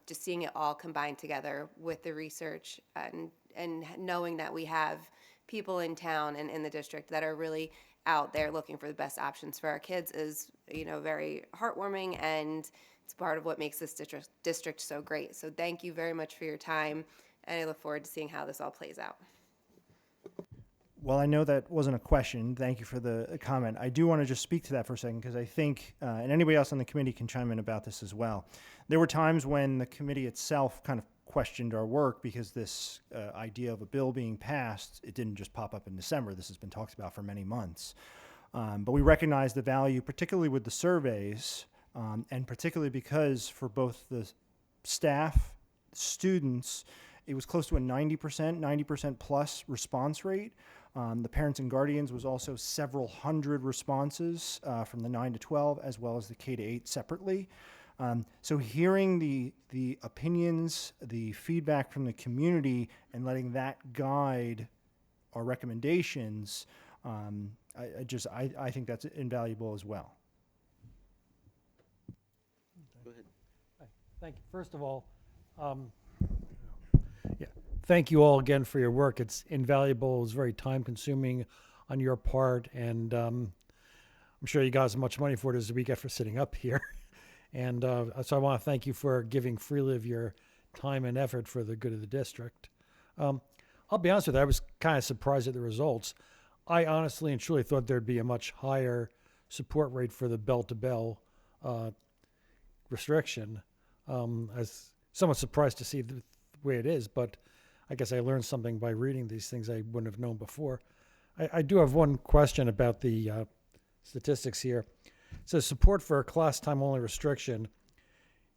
Just seeing it all combined together with the research and knowing that we have people in town and in the district that are really out there looking for the best options for our kids is, very heartwarming, and it's part of what makes this district so great. So thank you very much for your time, and I look forward to seeing how this all plays out. Well, I know that wasn't a question. Thank you for the comment. I do want to just speak to that for a second because I think, and anybody else on the committee can chime in about this as well. There were times when the committee itself kind of questioned our work because this idea of a bill being passed, it didn't just pop up in December. This has been talked about for many months. But we recognize the value, particularly with the surveys, and particularly because for both the staff, students, it was close to a 90% plus response rate. The parents and guardians was also several hundred responses from the 9 to 12 as well as the K to 8 separately. So hearing the opinions, the feedback from the community, and letting that guide our recommendations, I think that's invaluable as well. Go ahead. Hi. Thank you. First of all, thank you all again for your work. It's invaluable. It was very time consuming on your part, and I'm sure you got as much money for it as we get for sitting up here. And so I want to thank you for giving freely of your time and effort for the good of the district. I'll be honest with you, I was kind of surprised at the results. I honestly and truly thought there'd be a much higher support rate for the bell-to-bell restriction. I was somewhat surprised to see the way it is, but I guess I learned something by reading these things I wouldn't have known before. I do have one question about the statistics here. It says support for a class time only restriction.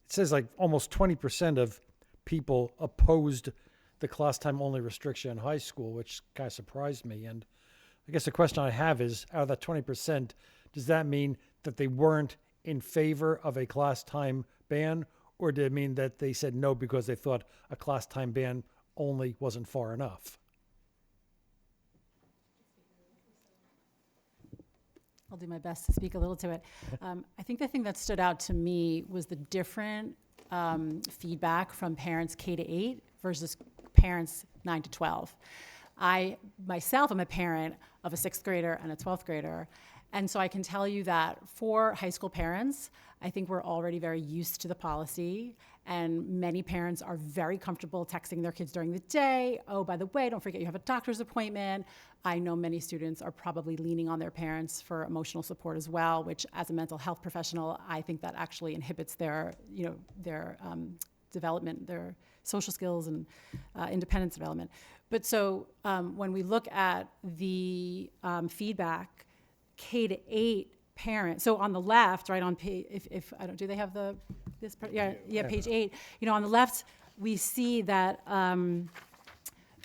It says like almost 20% of people opposed the class time only restriction in high school, which kind of surprised me. And I guess the question I have is, out of that 20%, does that mean that they weren't in favor of a class time ban, or did it mean that they said no because they thought a class time ban only wasn't far enough? I'll do my best to speak a little to it. I think the thing that stood out to me was the different feedback from parents K to 8 versus parents 9 to 12. I myself am a parent of a 6th grader and a 12th grader. And so I can tell you that for high school parents, I think we're already very used to the policy, and many parents are very comfortable texting their kids during the day. Oh, by the way, don't forget you have a doctor's appointment. I know many students are probably leaning on their parents for emotional support as well, which as a mental health professional, I think that actually inhibits their, their development, their social skills and independence development. But so when we look at the feedback, K to 8 parents. So on the left, right on page, if I don't, do they have this part? Yeah, page 8. On the left, we see that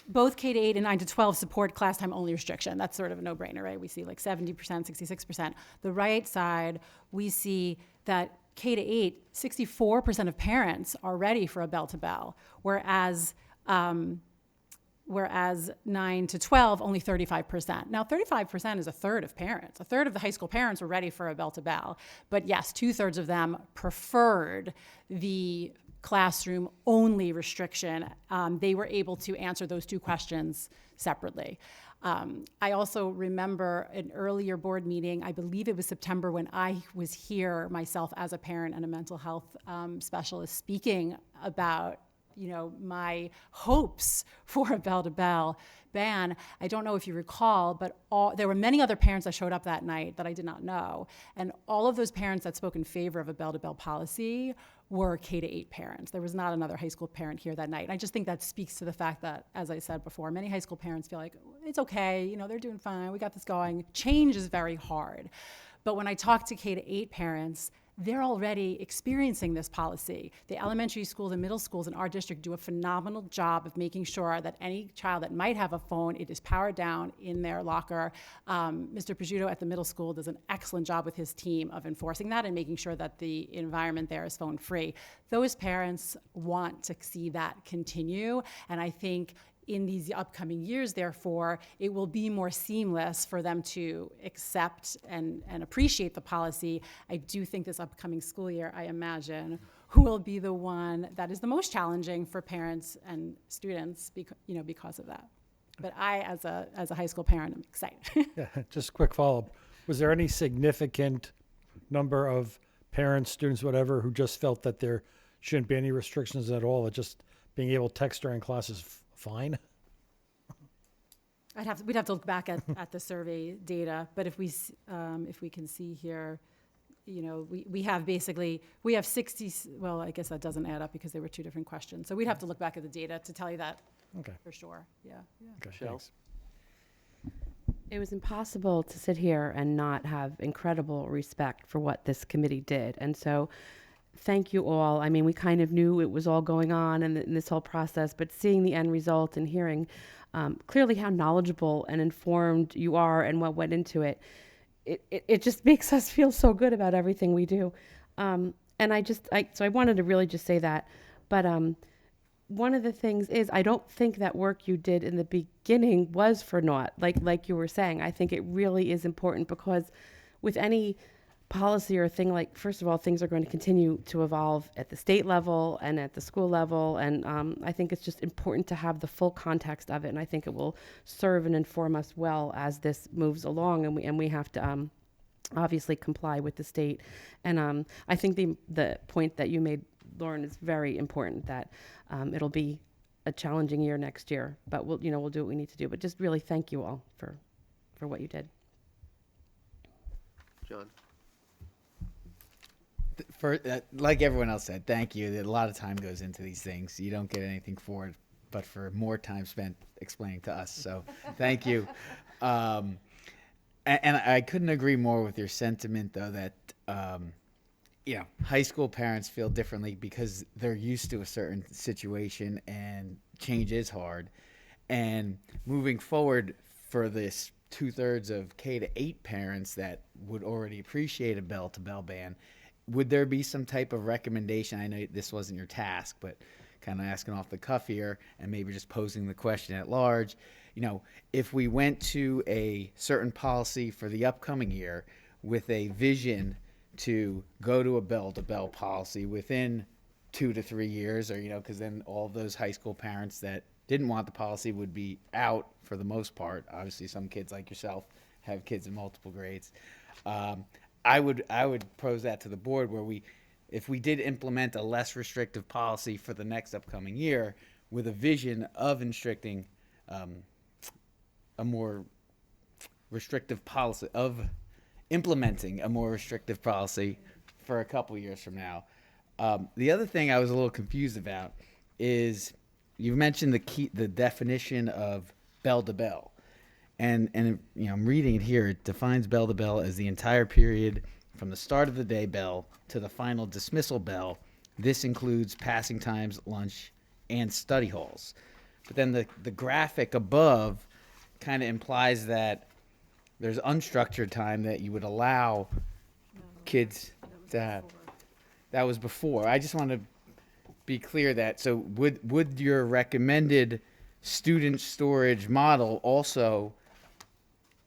both K to 8 and 9 to 12 support class time only restriction. That's sort of a no-brainer, right? We see like 70%, 66%. The right side, we see that K to 8, 64% of parents are ready for a bell-to-bell, whereas 9 to 12, only 35%. Now, 35% is a third of parents. A third of the high school parents were ready for a bell-to-bell. But yes, 2/3 of them preferred the classroom-only restriction. They were able to answer those two questions separately. I also remember an earlier board meeting, I believe it was September, when I was here myself as a parent and a mental health specialist speaking about my hopes for a bell-to-bell ban. I don't know if you recall, but there were many other parents that showed up that night that I did not know. And all of those parents that spoke in favor of a bell-to-bell policy were K to 8 parents. There was not another high school parent here that night. And I just think that speaks to the fact that, as I said before, many high school parents feel like, it's okay, they're doing fine, we got this going. Change is very hard. But when I talk to K to 8 parents, they're already experiencing this policy. The elementary schools and middle schools in our district do a phenomenal job of making sure that any child that might have a phone, it is powered down in their locker. Mr. Pizzuto at the middle school does an excellent job with his team of enforcing that and making sure that the environment there is phone free. Those parents want to see that continue, and I think in these upcoming years, therefore, it will be more seamless for them to accept and appreciate the policy. I do think this upcoming school year, I imagine, will be the one that is the most challenging for parents and students because of that. But I, as a high school parent, am excited. Yeah, just a quick follow-up. Was there any significant number of parents, students, whatever, who just felt that there shouldn't be any restrictions at all, that just being able to text during class is fine? We'd have to look back at the survey data, but if we can see here, we have 60, well, I guess that doesn't add up because there were two different questions. So we'd have to look back at the data to tell you that for sure. Yeah. Okay, thanks. It was impossible to sit here and not have incredible respect for what this committee did. And so thank you all. I mean, we kind of knew it was all going on in this whole process, but seeing the end result and hearing clearly how knowledgeable and informed you are and what went into it, it just makes us feel so good about everything we do. And so I wanted to really just say that. But one of the things is, I don't think that work you did in the beginning was for naught, like you were saying. I think it really is important, because with any policy or thing, like, first of all, things are going to continue to evolve at the state level and at the school level, and I think it's just important to have the full context of it, and I think it will serve and inform us well as this moves along, and we have to obviously comply with the state. And I think the point that you made, Lauren, is very important, that it'll be a challenging year next year, but we'll do what we need to do. But just really thank you all for what you did. John? For like everyone else said, thank you. A lot of time goes into these things. You don't get anything for it, but for more time spent explaining to us. So thank you. And I couldn't agree more with your sentiment, though, that high school parents feel differently because they're used to a certain situation and change is hard. And moving forward for this 2/3 of K to 8 parents that would already appreciate a bell-to-bell ban, would there be some type of recommendation? I know this wasn't your task, but kind of asking off the cuff here and maybe just posing the question at large. If we went to a certain policy for the upcoming year with a vision to go to a bell-to-bell policy within 2 to 3 years, or, because then all of those high school parents that didn't want the policy would be out for the most part. Obviously, some kids like yourself have kids in multiple grades. I would pose that to the board where if we did implement a less restrictive policy for the next upcoming year with a vision of restricting a more restrictive policy, of implementing a more restrictive policy for a couple years from now. The other thing I was a little confused about is you mentioned the definition of bell to bell. And I'm reading it here. It defines bell to bell as the entire period from the start of the day bell to the final dismissal bell. This includes passing times, lunch, and study halls. But then the graphic above kind of implies that there's unstructured time that you would allow kids to have. That was before. I just want to be clear that, so would your recommended student storage model also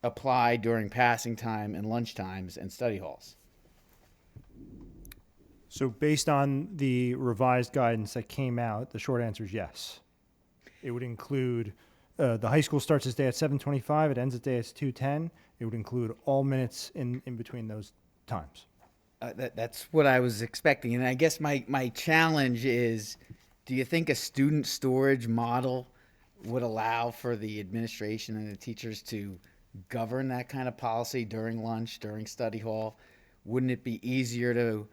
apply during passing time and lunch times and study halls? So based on the revised guidance that came out, the short answer is yes. It would include, the high school starts its day at 7:25, it ends its day at 2:10. It would include all minutes in between those times. That's what I was expecting. And I guess my challenge is, do you think a student storage model would allow for the administration and the teachers to govern that kind of policy during lunch, during study hall? Wouldn't it be easier to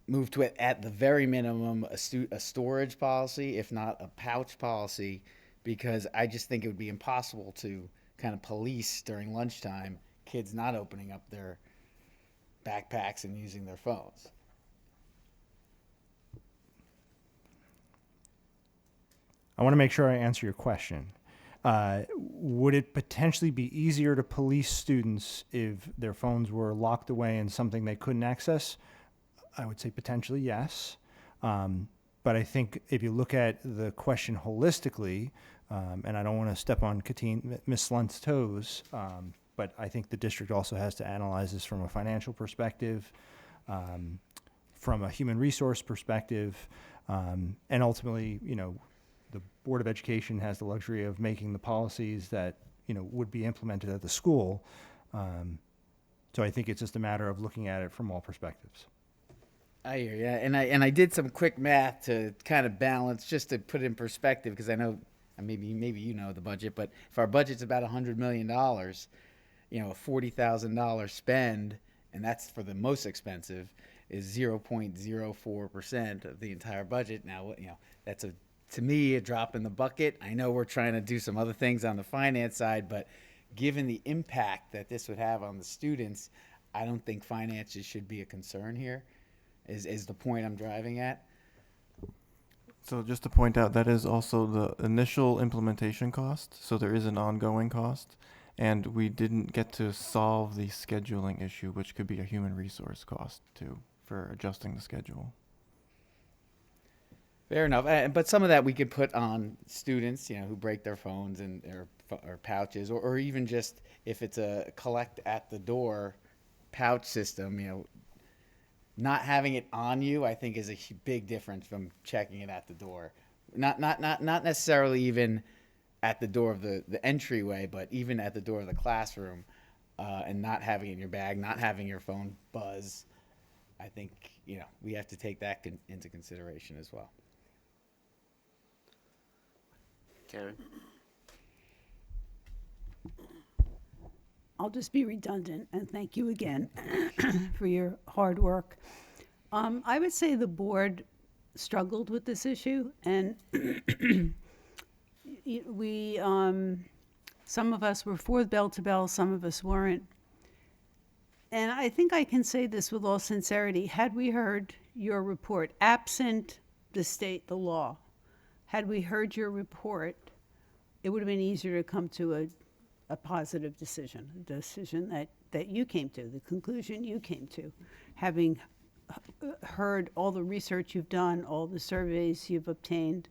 move to it at the very minimum a storage policy, if not a pouch policy? Because I just think it would be impossible to kind of police during lunchtime kids not opening up their backpacks and using their phones. I want to make sure I answer your question. Would it potentially be easier to police students if their phones were locked away in something they couldn't access? I would say potentially yes. But I think if you look at the question holistically, and I don't want to step on Ms. Lunt's toes, but I think the district also has to analyze this from a financial perspective, from a human resource perspective, and ultimately, the Board of Education has the luxury of making the policies that, would be implemented at the school. So I think it's just a matter of looking at it from all perspectives. I hear you. And I did some quick math to kind of balance, just to put it in perspective, because I know maybe you know the budget, but if our budget's about $100 million, a $40,000 spend, and that's for the most expensive, is 0.04% of the entire budget. Now, that's to me, a drop in the bucket. I know we're trying to do some other things on the finance side, but given the impact that this would have on the students, I don't think finances should be a concern here, is the point I'm driving at. So just to point out, that is also the initial implementation cost. So there is an ongoing cost. And we didn't get to solve the scheduling issue, which could be a human resource cost too, for adjusting the schedule. Fair enough. But some of that we could put on students, who break their phones or pouches, or even just if it's a collect at the door pouch system, not having it on you, I think, is a big difference from checking it at the door. Not necessarily even at the door of the entryway, but even at the door of the classroom, and not having it in your bag, not having your phone buzz. I think, we have to take that into consideration as well. Karen? I'll just be redundant and thank you again for your hard work. I would say the board struggled with this issue, and we, some of us were for bell to bell, some of us weren't. And I think I can say this with all sincerity. Had we heard your report, absent the law, had we heard your report, it would have been easier to come to a positive decision, a decision that you came to, the conclusion you came to, having heard all the research you've done, all the surveys you've obtained.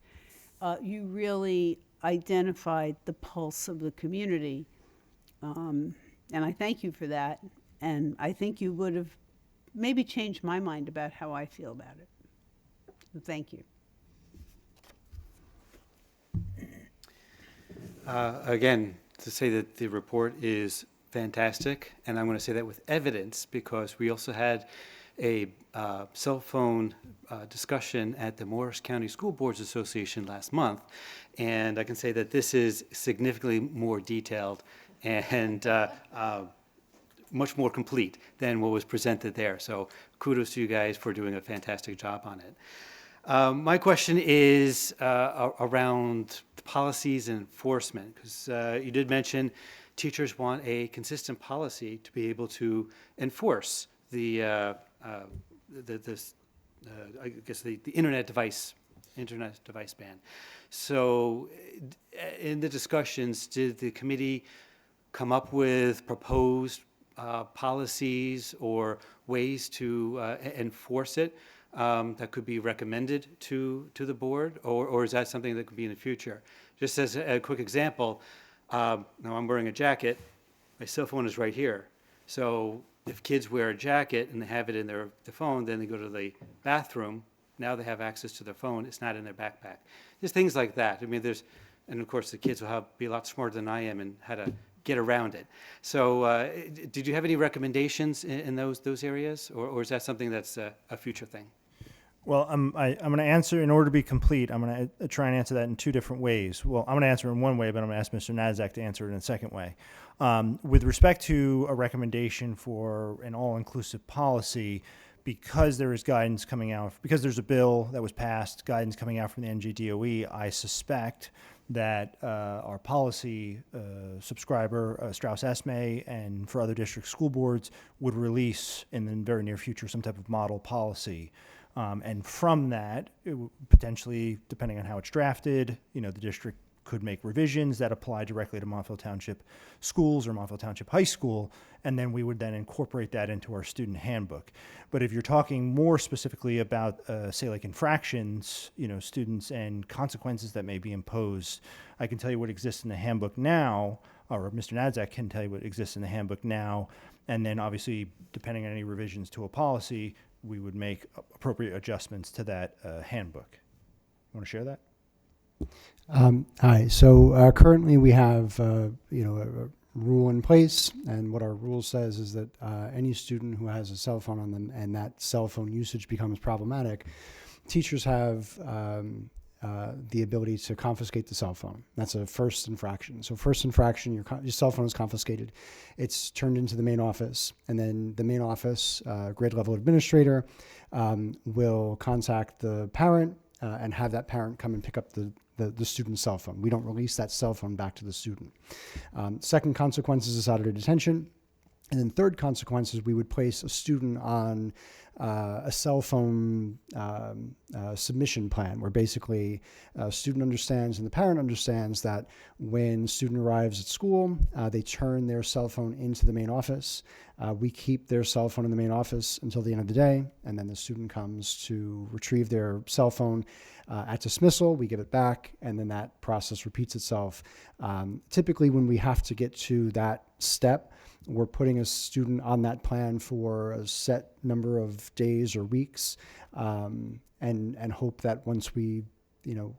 You really identified the pulse of the community. And I thank you for that. And I think you would have maybe changed my mind about how I feel about it. So thank you. Again, to say that the report is fantastic, and I'm going to say that with evidence, because we also had a cell phone discussion at the Morris County School Boards Association last month, and I can say that this is significantly more detailed and much more complete than what was presented there. So kudos to you guys for doing a fantastic job on it. My question is around policies and enforcement, because you did mention teachers want a consistent policy to be able to enforce the internet device ban. So in the discussions, did the committee come up with proposed policies or ways to enforce it that could be recommended to the board, or is that something that could be in the future? Just as a quick example, now I'm wearing a jacket, my cell phone is right here. So if kids wear a jacket and they have it in their phone, then they go to the bathroom, now they have access to their phone, it's not in their backpack. Just things like that. I mean, and of course the kids will be a lot smarter than I am in how to get around it. So did you have any recommendations in those areas, or is that something that's a future thing? Well, I'm going to answer, in order to be complete, I'm going to try and answer that in two different ways. Well, I'm going to answer in one way, but I'm going to ask Mr. Nazak to answer it in a second way. With respect to a recommendation for an all-inclusive policy, because there is guidance coming out, because there's a bill that was passed, guidance coming out from the NJDOE, I suspect that our policy subscriber, Strauss Esme, and for other district school boards would release in the very near future some type of model policy. And from that, potentially, depending on how it's drafted, the district could make revisions that apply directly to Montville Township schools or Montville Township High School, and then we would then incorporate that into our student handbook. But if you're talking more specifically about, say, like infractions, students and consequences that may be imposed, I can tell you what exists in the handbook now, or Mr. Nazak can tell you what exists in the handbook now, and then obviously, depending on any revisions to a policy, we would make appropriate adjustments to that handbook. Want to share that? Hi. So currently we have, a rule in place, and what our rule says is that any student who has a cell phone on them and that cell phone usage becomes problematic, teachers have the ability to confiscate the cell phone. That's a first infraction. So first infraction, your cell phone is confiscated. It's turned into the main office, and then the main office, grade level administrator, will contact the parent and have that parent come and pick up the student's cell phone. We don't release that cell phone back to the student. Second consequence is Saturday detention. And then third consequence is we would place a student on a cell phone submission plan, where basically a student understands and the parent understands that when the student arrives at school, they turn their cell phone into the main office. We keep their cell phone in the main office until the end of the day, and then the student comes to retrieve their cell phone at dismissal. We give it back, and then that process repeats itself. Typically, when we have to get to that step, we're putting a student on that plan for a set number of days or weeks, and hope that once we,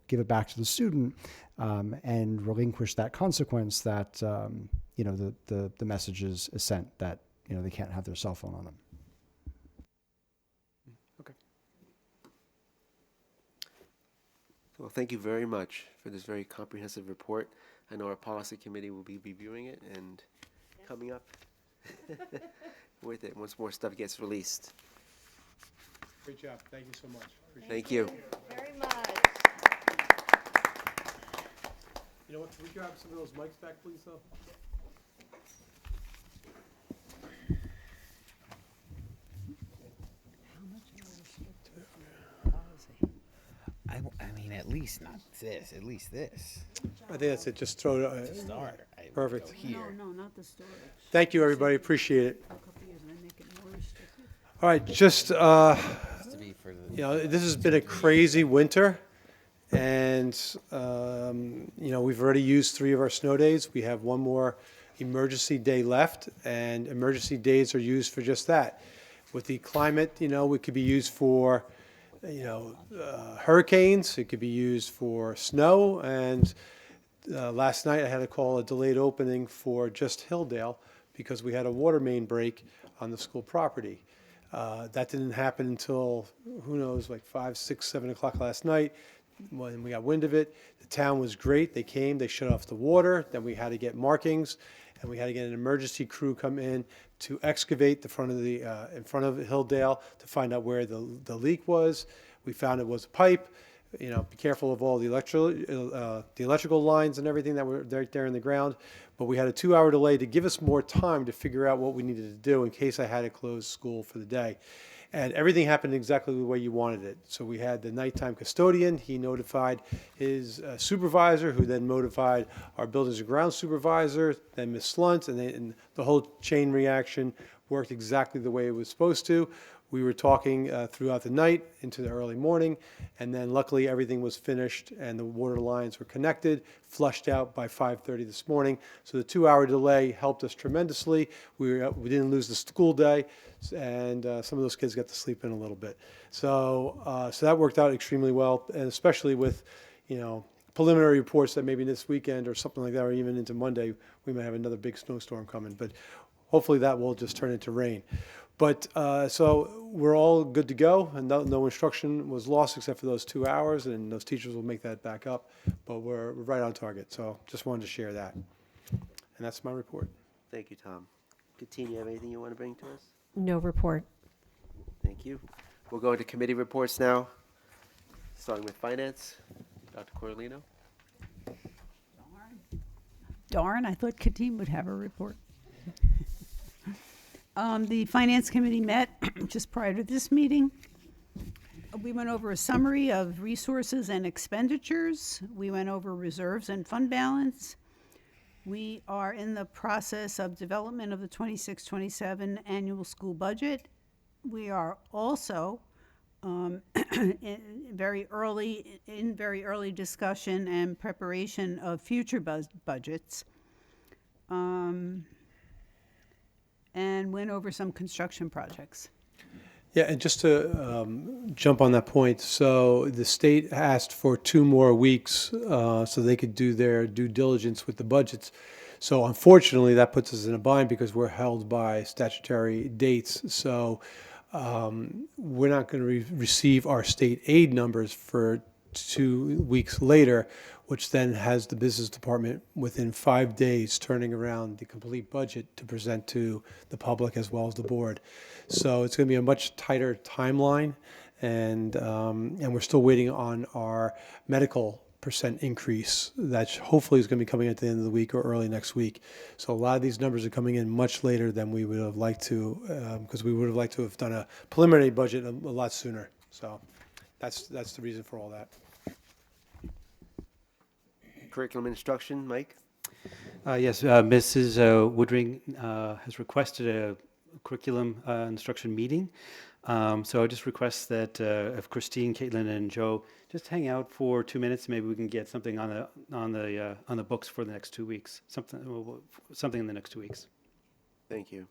give it back to the student and relinquish that consequence, that the message is sent that they can't have their cell phone on them. Okay. Well, thank you very much for this very comprehensive report. I know our policy committee will be reviewing it, and coming up. Worth it once more stuff gets released. Great job. Thank you so much. Thank you. Very much. You know what, can we grab some of those mics back, please, though? I mean, at least not this. At least this. I think that's it. Just throw it. To start. Perfect. Here. No, not the storage. Thank you, everybody. Appreciate it. A couple years and I make it more restricted. All right, just, To be for the. you know, this has been a crazy winter, and, you know, we've already used 3 of our snow days. We have 1 more emergency day left, and emergency days are used for just that. With the climate, you know, it could be used for, you know, hurricanes, it could be used for snow, and last night I had to call a delayed opening for just Hilldale because we had a water main break on the school property. That didn't happen until, who knows, like 5, 6, 7 o'clock last night when we got wind of it. The town was great. They came, they shut off the water. Then we had to get markings, and we had to get an emergency crew come in to excavate the front of the in front of Hilldale to find out where the leak was. We found it was a pipe. You know, be careful of all the electrical lines and everything that were right there in the ground. But we had a 2-hour delay to give us more time to figure out what we needed to do in case I had to close school for the day. And everything happened exactly the way you wanted it. So we had the nighttime custodian. He notified his supervisor, who then notified our buildings and grounds supervisor, then Ms. Slunt, and the whole chain reaction worked exactly the way it was supposed to. We were talking throughout the night into the early morning, and then luckily everything was finished and the water lines were connected, flushed out by 5:30 this morning. So the 2-hour delay helped us tremendously. We didn't lose the school day, and some of those kids got to sleep in a little bit. So that worked out extremely well, and especially with, you know, preliminary reports that maybe this weekend or something like that, or even into Monday, we might have another big snowstorm coming. But hopefully that will just turn into rain. But so we're all good to go, and no instruction was lost except for those 2 hours, and those teachers will make that back up. But we're right on target, so just wanted to share that. And that's my report. Thank you, Tom. Katina, you have anything you want to bring to us? No report. Thank you. We'll go into committee reports now, starting with finance. Dr. Corlino. Darn, I thought Katim would have a report. The Finance Committee met just prior to this meeting. We went over a summary of resources and expenditures. We went over reserves and fund balance. We are in the process of development of the 26-27 annual school budget. We are also in very early discussion and preparation of future budgets. And went over some construction projects. Yeah, and just to jump on that point, so the state asked for 2 more weeks so they could do their due diligence with the budgets. So unfortunately, that puts us in a bind because we're held by statutory dates. So we're not going to receive our state aid numbers for 2 weeks later, which then has the business department within 5 days turning around the complete budget to present to the public as well as the board. So it's going to be a much tighter timeline, and we're still waiting on our medical % increase that hopefully is going to be coming at the end of the week or early next week. So a lot of these numbers are coming in much later than we would have liked to, because we would have liked to have done a preliminary budget a lot sooner. So that's the reason for all that. Curriculum instruction, Mike? Yes, Mrs. Woodring has requested a curriculum instruction meeting. So I just request that if Christine, Caitlin, and Joe just hang out for 2 minutes, maybe we can get something on the books for the next 2 weeks. Something in the next 2 weeks. Thank you.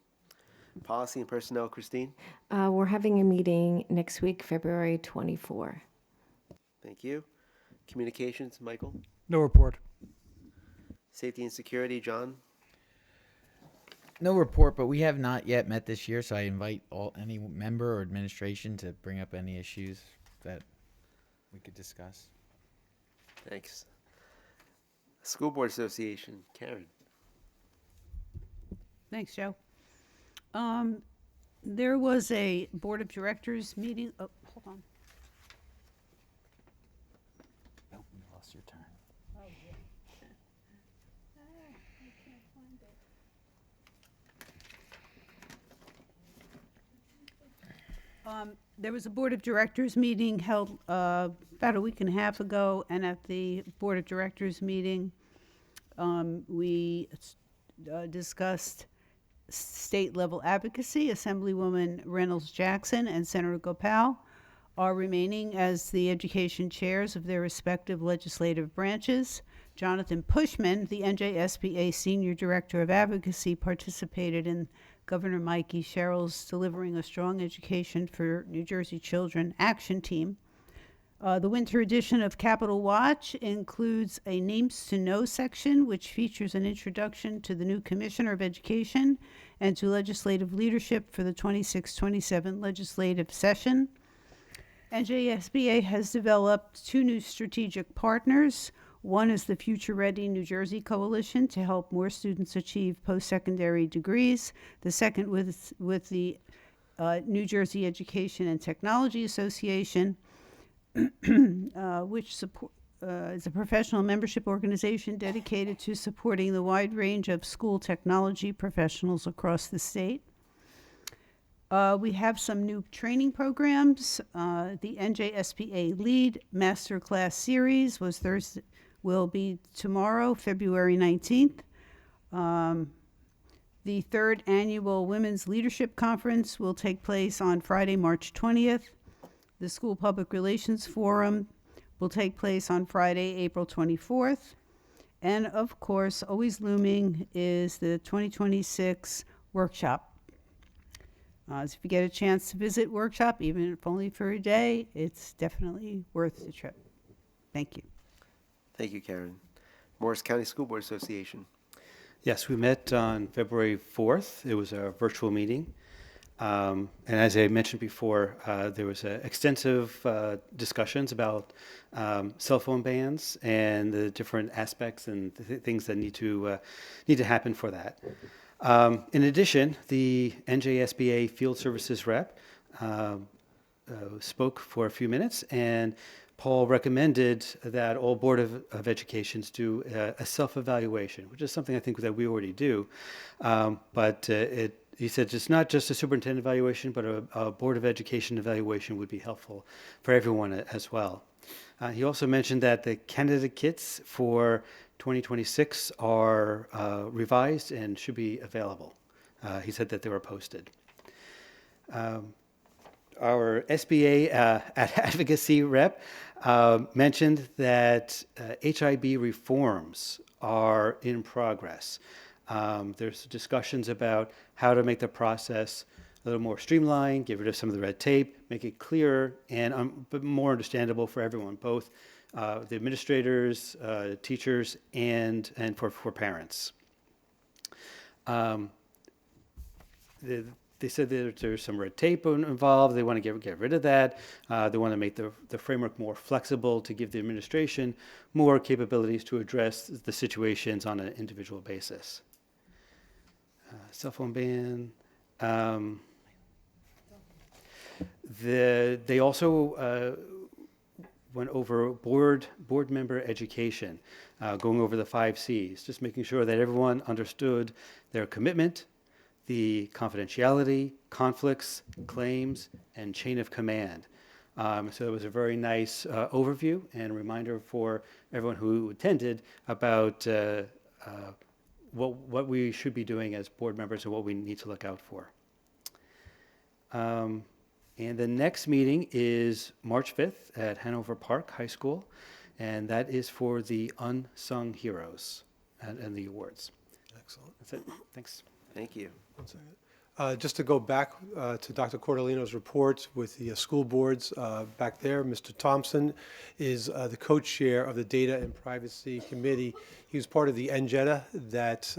Policy and personnel, Christine? We're having a meeting next week, February 24. Thank you. Communications, Michael? No report. Safety and security, John? No report, but we have not yet met this year, so I invite any member or administration to bring up any issues that we could discuss. Thanks. School Board Association, Karen? Thanks, Joe. There was a Board of Directors meeting. Oh, hold on. Oh, you lost your turn. Oh, yeah. I can't find it. There was a Board of Directors meeting held about a week and a half ago, and at the Board of Directors meeting, we discussed state-level advocacy. Assemblywoman Reynolds Jackson and Senator Gopal are remaining as the education chairs of their respective legislative branches. Jonathan Pushman, the NJSBA Senior Director of Advocacy, participated in Governor Mikey Sherrill's Delivering a Strong Education for New Jersey Children action team. The winter edition of Capitol Watch includes a Names to Know section, which features an introduction to the new Commissioner of Education and to legislative leadership for the 26-27 legislative session. NJSBA has developed 2 new strategic partners. One is the Future Ready New Jersey Coalition to help more students achieve post-secondary degrees. The second with the New Jersey Education and Technology Association, which is a professional membership organization dedicated to supporting the wide range of school technology professionals across the state. We have some new training programs. The NJSBA Lead Masterclass Series will be tomorrow, February 19th. The 3rd Annual Women's Leadership Conference will take place on Friday, March 20th. The School Public Relations Forum will take place on Friday, April 24th. And of course, always looming is the 2026 workshop. So if you get a chance to visit workshop, even if only for a day, it's definitely worth the trip. Thank you. Thank you, Karen. Morris County School Board Association. Yes, we met on February 4th. It was a virtual meeting. And as I mentioned before, there was extensive discussions about cell phone bans and the different aspects and things that need to happen for that. In addition, the NJSBA Field Services rep spoke for a few minutes, and Paul recommended that all Board of Educations do a self-evaluation, which is something I think that we already do, but he said it's not just a superintendent evaluation, but a Board of Education evaluation would be helpful for everyone as well. He also mentioned that the candidate kits for 2026 are revised and should be available. He said that they were posted. Our SBA advocacy rep mentioned that HIB reforms are in progress. There's discussions about how to make the process a little more streamlined, get rid of some of the red tape, make it clearer and but more understandable for everyone, both the administrators, teachers, and for parents. They said that there's some red tape involved. They want to get rid of that. They want to make the framework more flexible to give the administration more capabilities to address the situations on an individual basis. Cell phone ban. They also went over board member education, going over the 5 C's, just making sure that everyone understood their commitment, the confidentiality, conflicts, claims, and chain of command. So it was a very nice overview and reminder for everyone who attended about what we should be doing as board members and what we need to look out for. And the next meeting is March 5th at Hanover Park High School, and that is for the Unsung Heroes and the awards. Excellent. That's it. Thanks. Thank you. 1 second. Just to go back to Dr. Cordellino's report with the school boards back there, Mr. Thompson is the co-chair of the Data and Privacy Committee. He was part of the NJETA that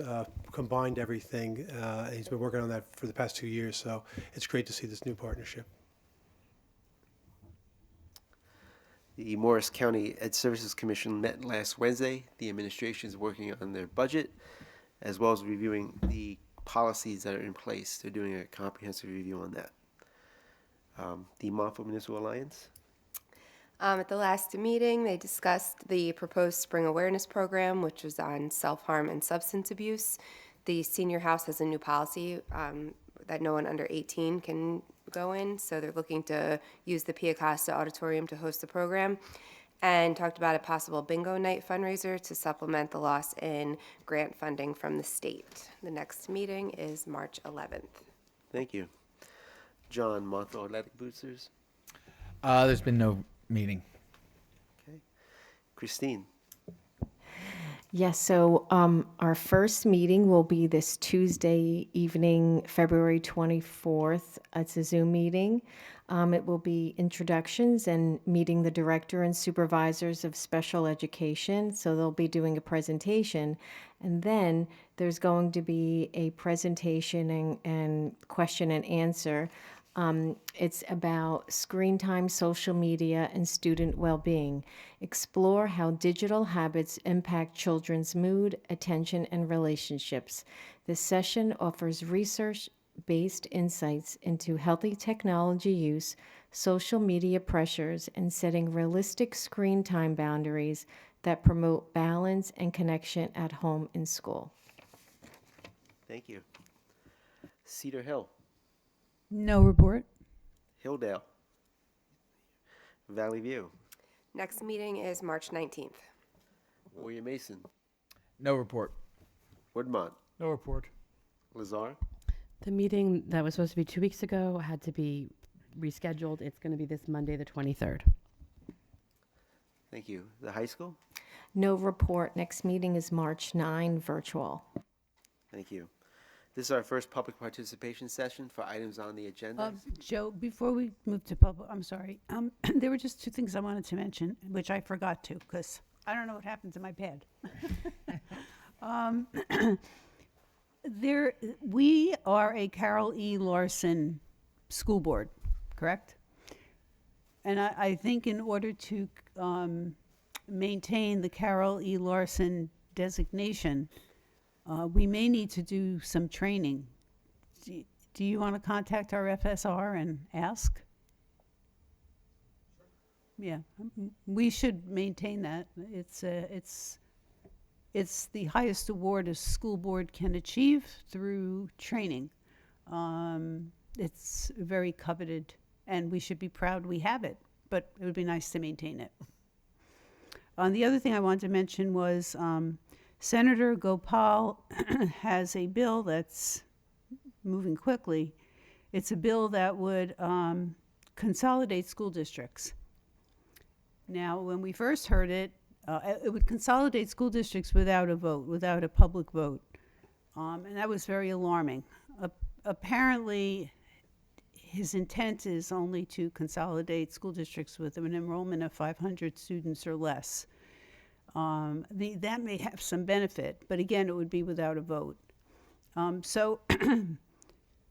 combined everything. And he's been working on that for the past 2 years, so it's great to see this new partnership. The Morris County Ed Services Commission met last Wednesday. The administration is working on their budget, as well as reviewing the policies that are in place. They're doing a comprehensive review on that. The Montville Municipal Alliance. At the last meeting, they discussed the proposed spring awareness program, which was on self-harm and substance abuse. The senior house has a new policy that no one under 18 can go in, so they're looking to use the Pia Costa Auditorium to host the program, and talked about a possible bingo night fundraiser to supplement the loss in grant funding from the state. The next meeting is March 11th. Thank you. John, Montville Athletic Boosters. There's been no meeting. Okay. Christine. Yes, so our first meeting will be this Tuesday evening, February 24th. It's a Zoom meeting. It will be introductions and meeting the director and supervisors of special education. So they'll be doing a presentation. And then there's going to be a presentation and question and answer. It's about screen time, social media, and student well-being. Explore how digital habits impact children's mood, attention, and relationships. This session offers research-based insights into healthy technology use, social media pressures, and setting realistic screen time boundaries that promote balance and connection at home and school. Thank you. Cedar Hill. No report. Hilldale. Valley View. Next meeting is March 19th. William Mason. No report. Woodmont. No report. Lazar. The meeting that was supposed to be 2 weeks ago had to be rescheduled. It's going to be this Monday, the 23rd. Thank you. The high school. No report. Next meeting is March 9, virtual. Thank you. This is our first public participation session for items on the agenda. Joe, before we move to public, I'm sorry. There were just two things I wanted to mention, which I forgot to, because I don't know what happened to my pad. We are a Carol E. Larson school board, correct? And I think in order to maintain the Carol E. Larson designation, we may need to do some training. Do you want to contact our FSR and ask? Yeah, we should maintain that. It's the highest award a school board can achieve through training. It's very coveted, and we should be proud we have it, but it would be nice to maintain it. The other thing I wanted to mention was Senator Gopal has a bill that's moving quickly. It's a bill that would consolidate school districts. Now, when we first heard it, it would consolidate school districts without a vote, without a public vote. And that was very alarming. Apparently, his intent is only to consolidate school districts with an enrollment of 500 students or less. That may have some benefit, but again, it would be without a vote. So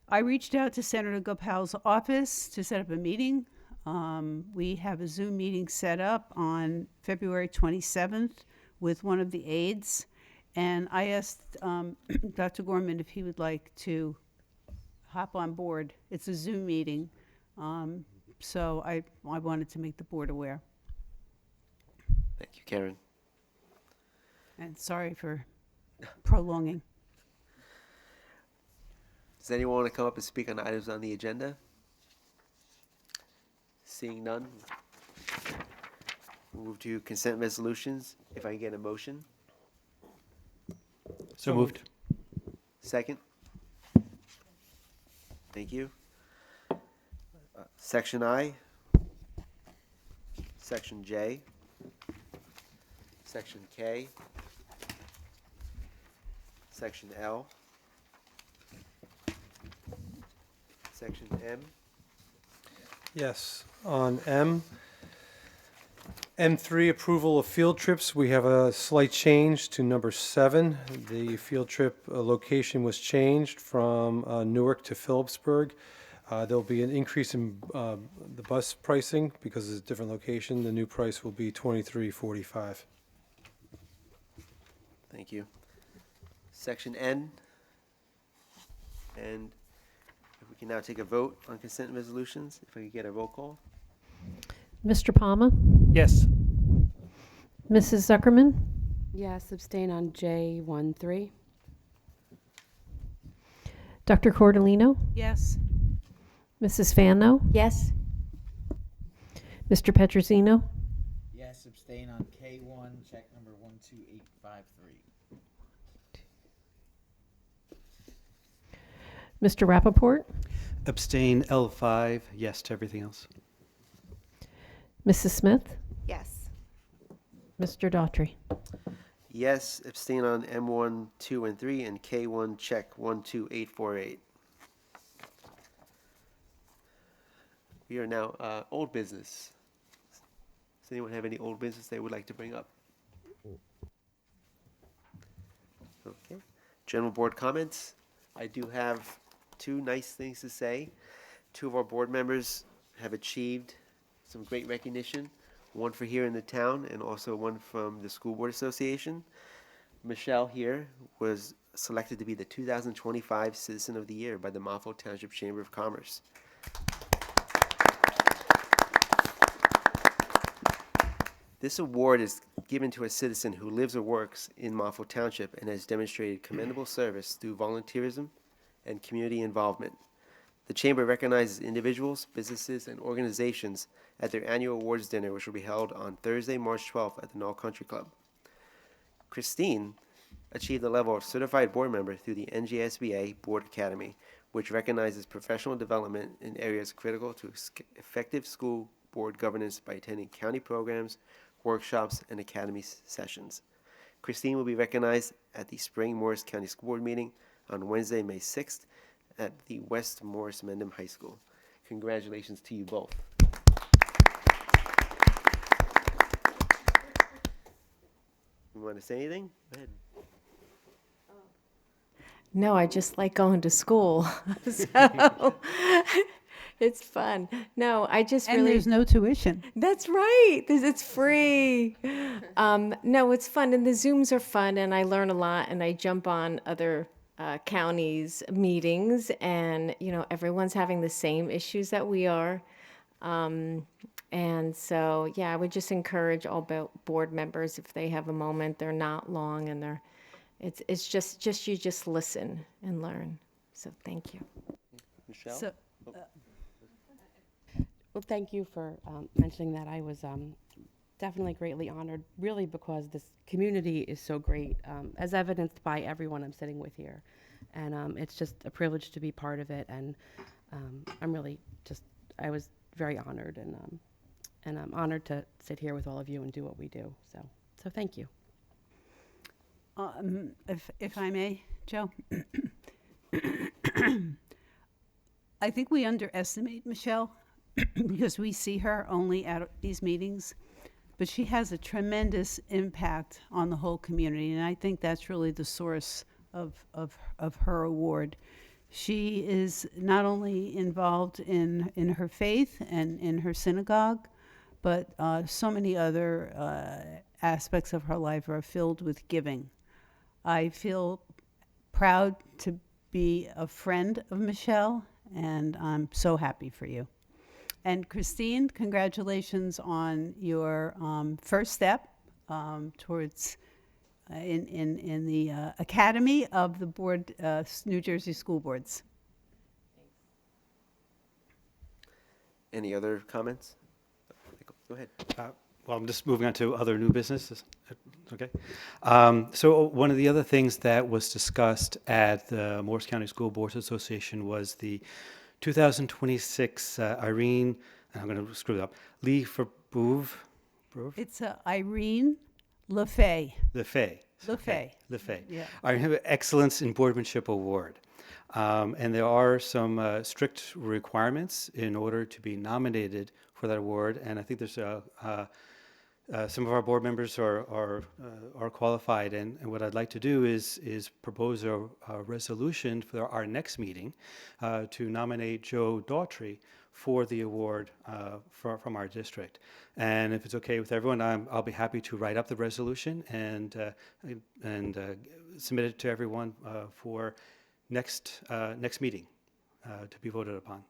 I reached out to Senator Gopal's office to set up a meeting. We have a Zoom meeting set up on February 27th with one of the aides. And I asked Dr. Gorman if he would like to hop on board. It's a Zoom meeting. So I wanted to make the board aware. Thank you, Karen. And sorry for prolonging. Does anyone want to come up and speak on items on the agenda? Seeing none, we'll move to consent resolutions. If I can get a motion. So moved. Second. Thank you. Section I. Section J. Section K. Section L. Section M. Yes, on M3, approval of field trips, we have a slight change to number 7. The field trip location was changed from Newark to Phillipsburg. There'll be an increase in the bus pricing because it's a different location. The new price will be $23.45. Thank you. Section N. And if we can now take a vote on consent resolutions, if I could get a roll call. Mr. Palma? Yes. Mrs. Zuckerman? Yes, abstain on J13. Dr. Cordolino? Yes. Mrs. Fano? Yes. Mr. Petrosino? Yes, abstain on K1, check number 12853. Mr. Rappaport? Abstain L5, yes to everything else. Mrs. Smith? Yes. Mr. Daughtry? Yes, abstain on M1, 2, and 3, and K1, check 12848. We are now old business. Does anyone have any old business they would like to bring up? Okay. General board comments. I do have two nice things to say. Two of our board members have achieved some great recognition, one for here in the town and also one from the School Board Association. Michelle here was selected to be the 2025 Citizen of the Year by the Montville Township Chamber of Commerce. This award is given to a citizen who lives or works in Montville Township and has demonstrated commendable service through volunteerism and community involvement. The Chamber recognizes individuals, businesses, and organizations at their annual awards dinner, which will be held on Thursday, March 12th at the Knoll Country Club. Christine achieved the level of certified board member through the NJSBA Board Academy, which recognizes professional development in areas critical to effective school board governance by attending county programs, workshops, and academy sessions. Christine will be recognized at the Spring Morris County School Board meeting on Wednesday, May 6th at the West Morris Mendham High School. Congratulations to you both. You want to say anything? Go ahead. No, I just like going to school. So it's fun. No, I just And really. there's no tuition. That's right. It's free. No, it's fun, and the Zooms are fun, and I learn a lot, and I jump on other counties' meetings, and everyone's having the same issues that we are, and so I would just encourage all board members, if they have a moment, they're not long, and it's just you just listen and learn. So thank you. Michelle? So, Well, thank you for mentioning that. I was definitely greatly honored, really, because this community is so great, as evidenced by everyone I'm sitting with here. And it's just a privilege to be part of it. And I'm really I was very honored, and I'm honored to sit here with all of you and do what we do. So thank you. if I may, Joe, I think we underestimate Michelle because we see her only at these meetings, but she has a tremendous impact on the whole community, and I think that's really the source of her award. She is not only involved in her faith and in her synagogue, but so many other aspects of her life are filled with giving. I feel proud to be a friend of Michelle, and I'm so happy for you. And Christine, congratulations on your first step towards in the Academy of the Board, New Jersey School Boards. Any other comments? Go ahead. Well, I'm just moving on to other new business. Okay. So one of the other things that was discussed at the Morris County School Boards Association was the 2026 Irene, I'm going to screw it up, Lee for Bouve. It's Irene LeFay. LeFay. LeFay. LeFay. Yeah. Irene Excellence in Boardmanship Award. And there are some strict requirements in order to be nominated for that award. And I think there's some of our board members are qualified, and what I'd like to do is propose a resolution for our next meeting to nominate Joe Daughtry for the award from our district. And if it's okay with everyone, I'll be happy to write up the resolution and submit it to everyone for next meeting to be voted upon.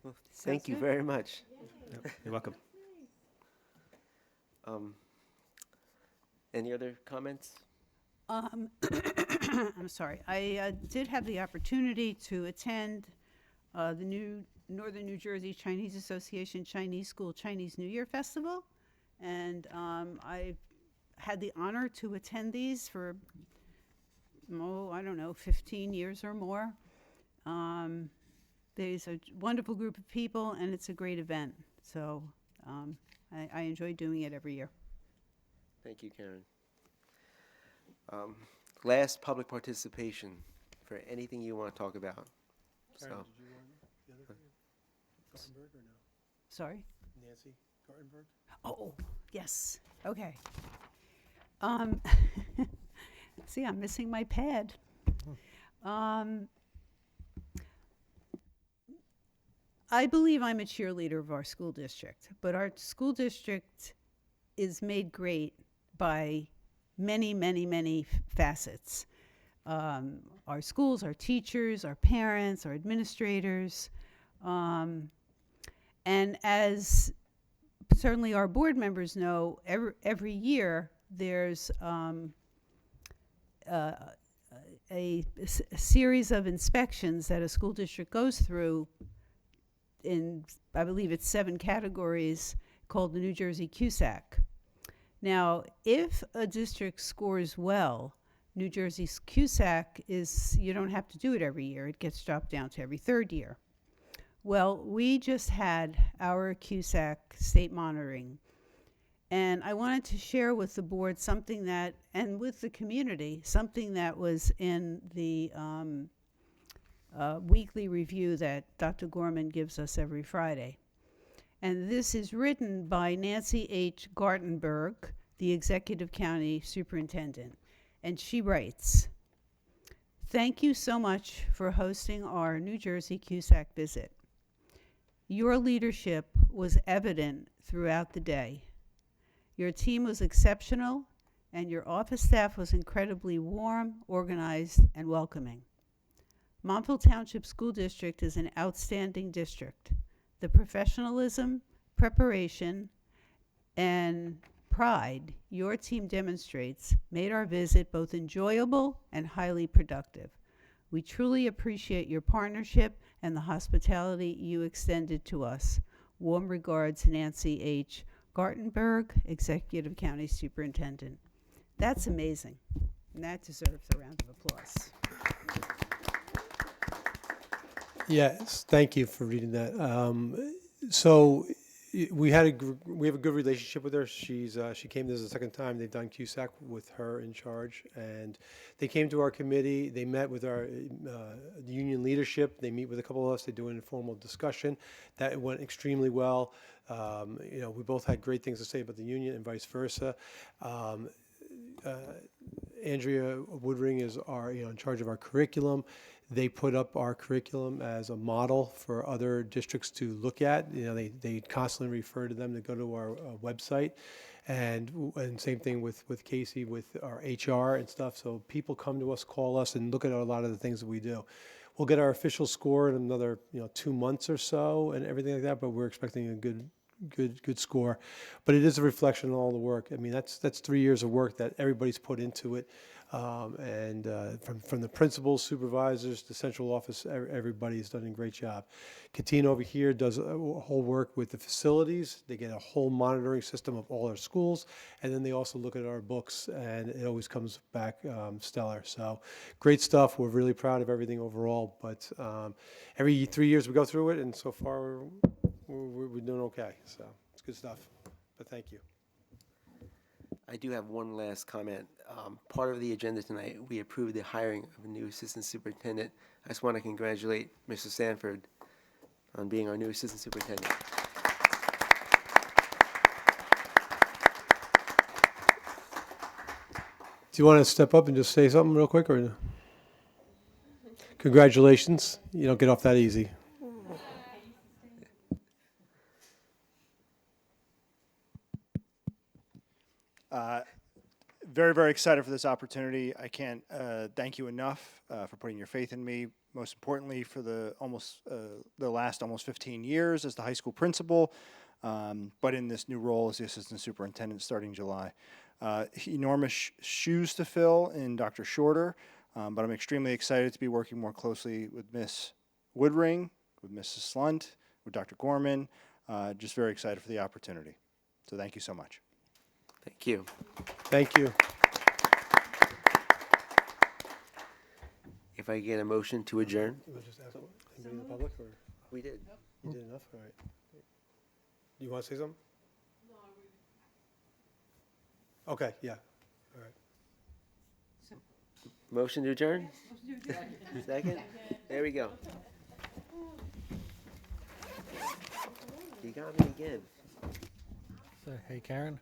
Well, thank you very much. Yep, you're welcome. Any other comments? I'm sorry. I did have the opportunity to attend the new Northern New Jersey Chinese Association Chinese School Chinese New Year Festival, and I had the honor to attend these for, I don't know, 15 years or more. There's a wonderful group of people, and it's a great event. So I enjoy doing it every year. Thank you, Karen. Last public participation for anything you want to talk about. Karen, So, did you want the other thing? Gartenberg or no? Sorry? Nancy Gartenberg? Oh, yes. Okay. See, I'm missing my pad. I believe I'm a cheerleader of our school district, but our school district is made great by many, many, many facets. Our schools, our teachers, our parents, our administrators, and as certainly our board members know, every year there's a series of inspections that a school district goes through in, I believe it's 7 categories, called the New Jersey CUSAC. Now, if a district scores well, New Jersey's CUSAC is, you don't have to do it every year. It gets dropped down to every 3rd year. Well, we just had our CUSAC state monitoring, and I wanted to share with the board something that, and with the community, something that was in the weekly review that Dr. Gorman gives us every Friday. And this is written by Nancy H. Gartenberg, the Executive County Superintendent. And she writes, "Thank you so much for hosting our New Jersey CUSAC visit. Your leadership was evident throughout the day. Your team was exceptional, and your office staff was incredibly warm, organized, and welcoming. Montville Township School District is an outstanding district. The professionalism, preparation, and pride your team demonstrates made our visit both enjoyable and highly productive. We truly appreciate your partnership and the hospitality you extended to us. Warm regards, Nancy H. Gartenberg, Executive County Superintendent." That's amazing, and that deserves a round of applause. Yes, thank you for reading that. So we have a good relationship with her. She came this is the second time they've done CUSAC with her in charge, and they came to our committee. They met with our the union leadership. They meet with a couple of us. They do an informal discussion. That went extremely well. We both had great things to say about the union and vice versa. Andrea Woodring is in charge of our curriculum. They put up our curriculum as a model for other districts to look at. They constantly refer to them to go to our website, and same thing with Casey with our HR and stuff. So people come to us, call us, and look at a lot of the things that we do. We'll get our official score in another 2 months or so, and everything like that. But we're expecting a good score. But it is a reflection of all the work. I mean, that's 3 years of work that everybody's put into it. From the principals, supervisors, the central office, everybody's done a great job. Katina over here does a whole work with the facilities. They get a whole monitoring system of all our schools, and then they also look at our books, and it always comes back stellar. So great stuff. We're really proud of everything overall, but every 3 years we go through it, and so far we're doing okay. So it's good stuff, but thank you. I do have one last comment. Part of the agenda tonight, we approved the hiring of a new assistant superintendent. I just want to congratulate Mr. Sanford on being our new assistant superintendent. Do you want to step up and just say something real quick, or no? Congratulations. You don't get off that easy. very, very excited for this opportunity. I can't thank you enough for putting your faith in me. Most importantly, for the last almost 15 years as the high school principal, but in this new role as the assistant superintendent starting July. Enormous shoes to fill in Dr. Shorter, but I'm extremely excited to be working more closely with Miss Woodring, with Mrs. Slunt, with Dr. Gorman. Just very excited for the opportunity. So thank you so much. Thank you. Thank you. If I get a motion to adjourn? You want to just ask anybody in the public, or We did. you did enough? All right. You want to say something? Okay, yeah. All right. Motion to adjourn? Second? There we go. You got me again. So, hey, Karen.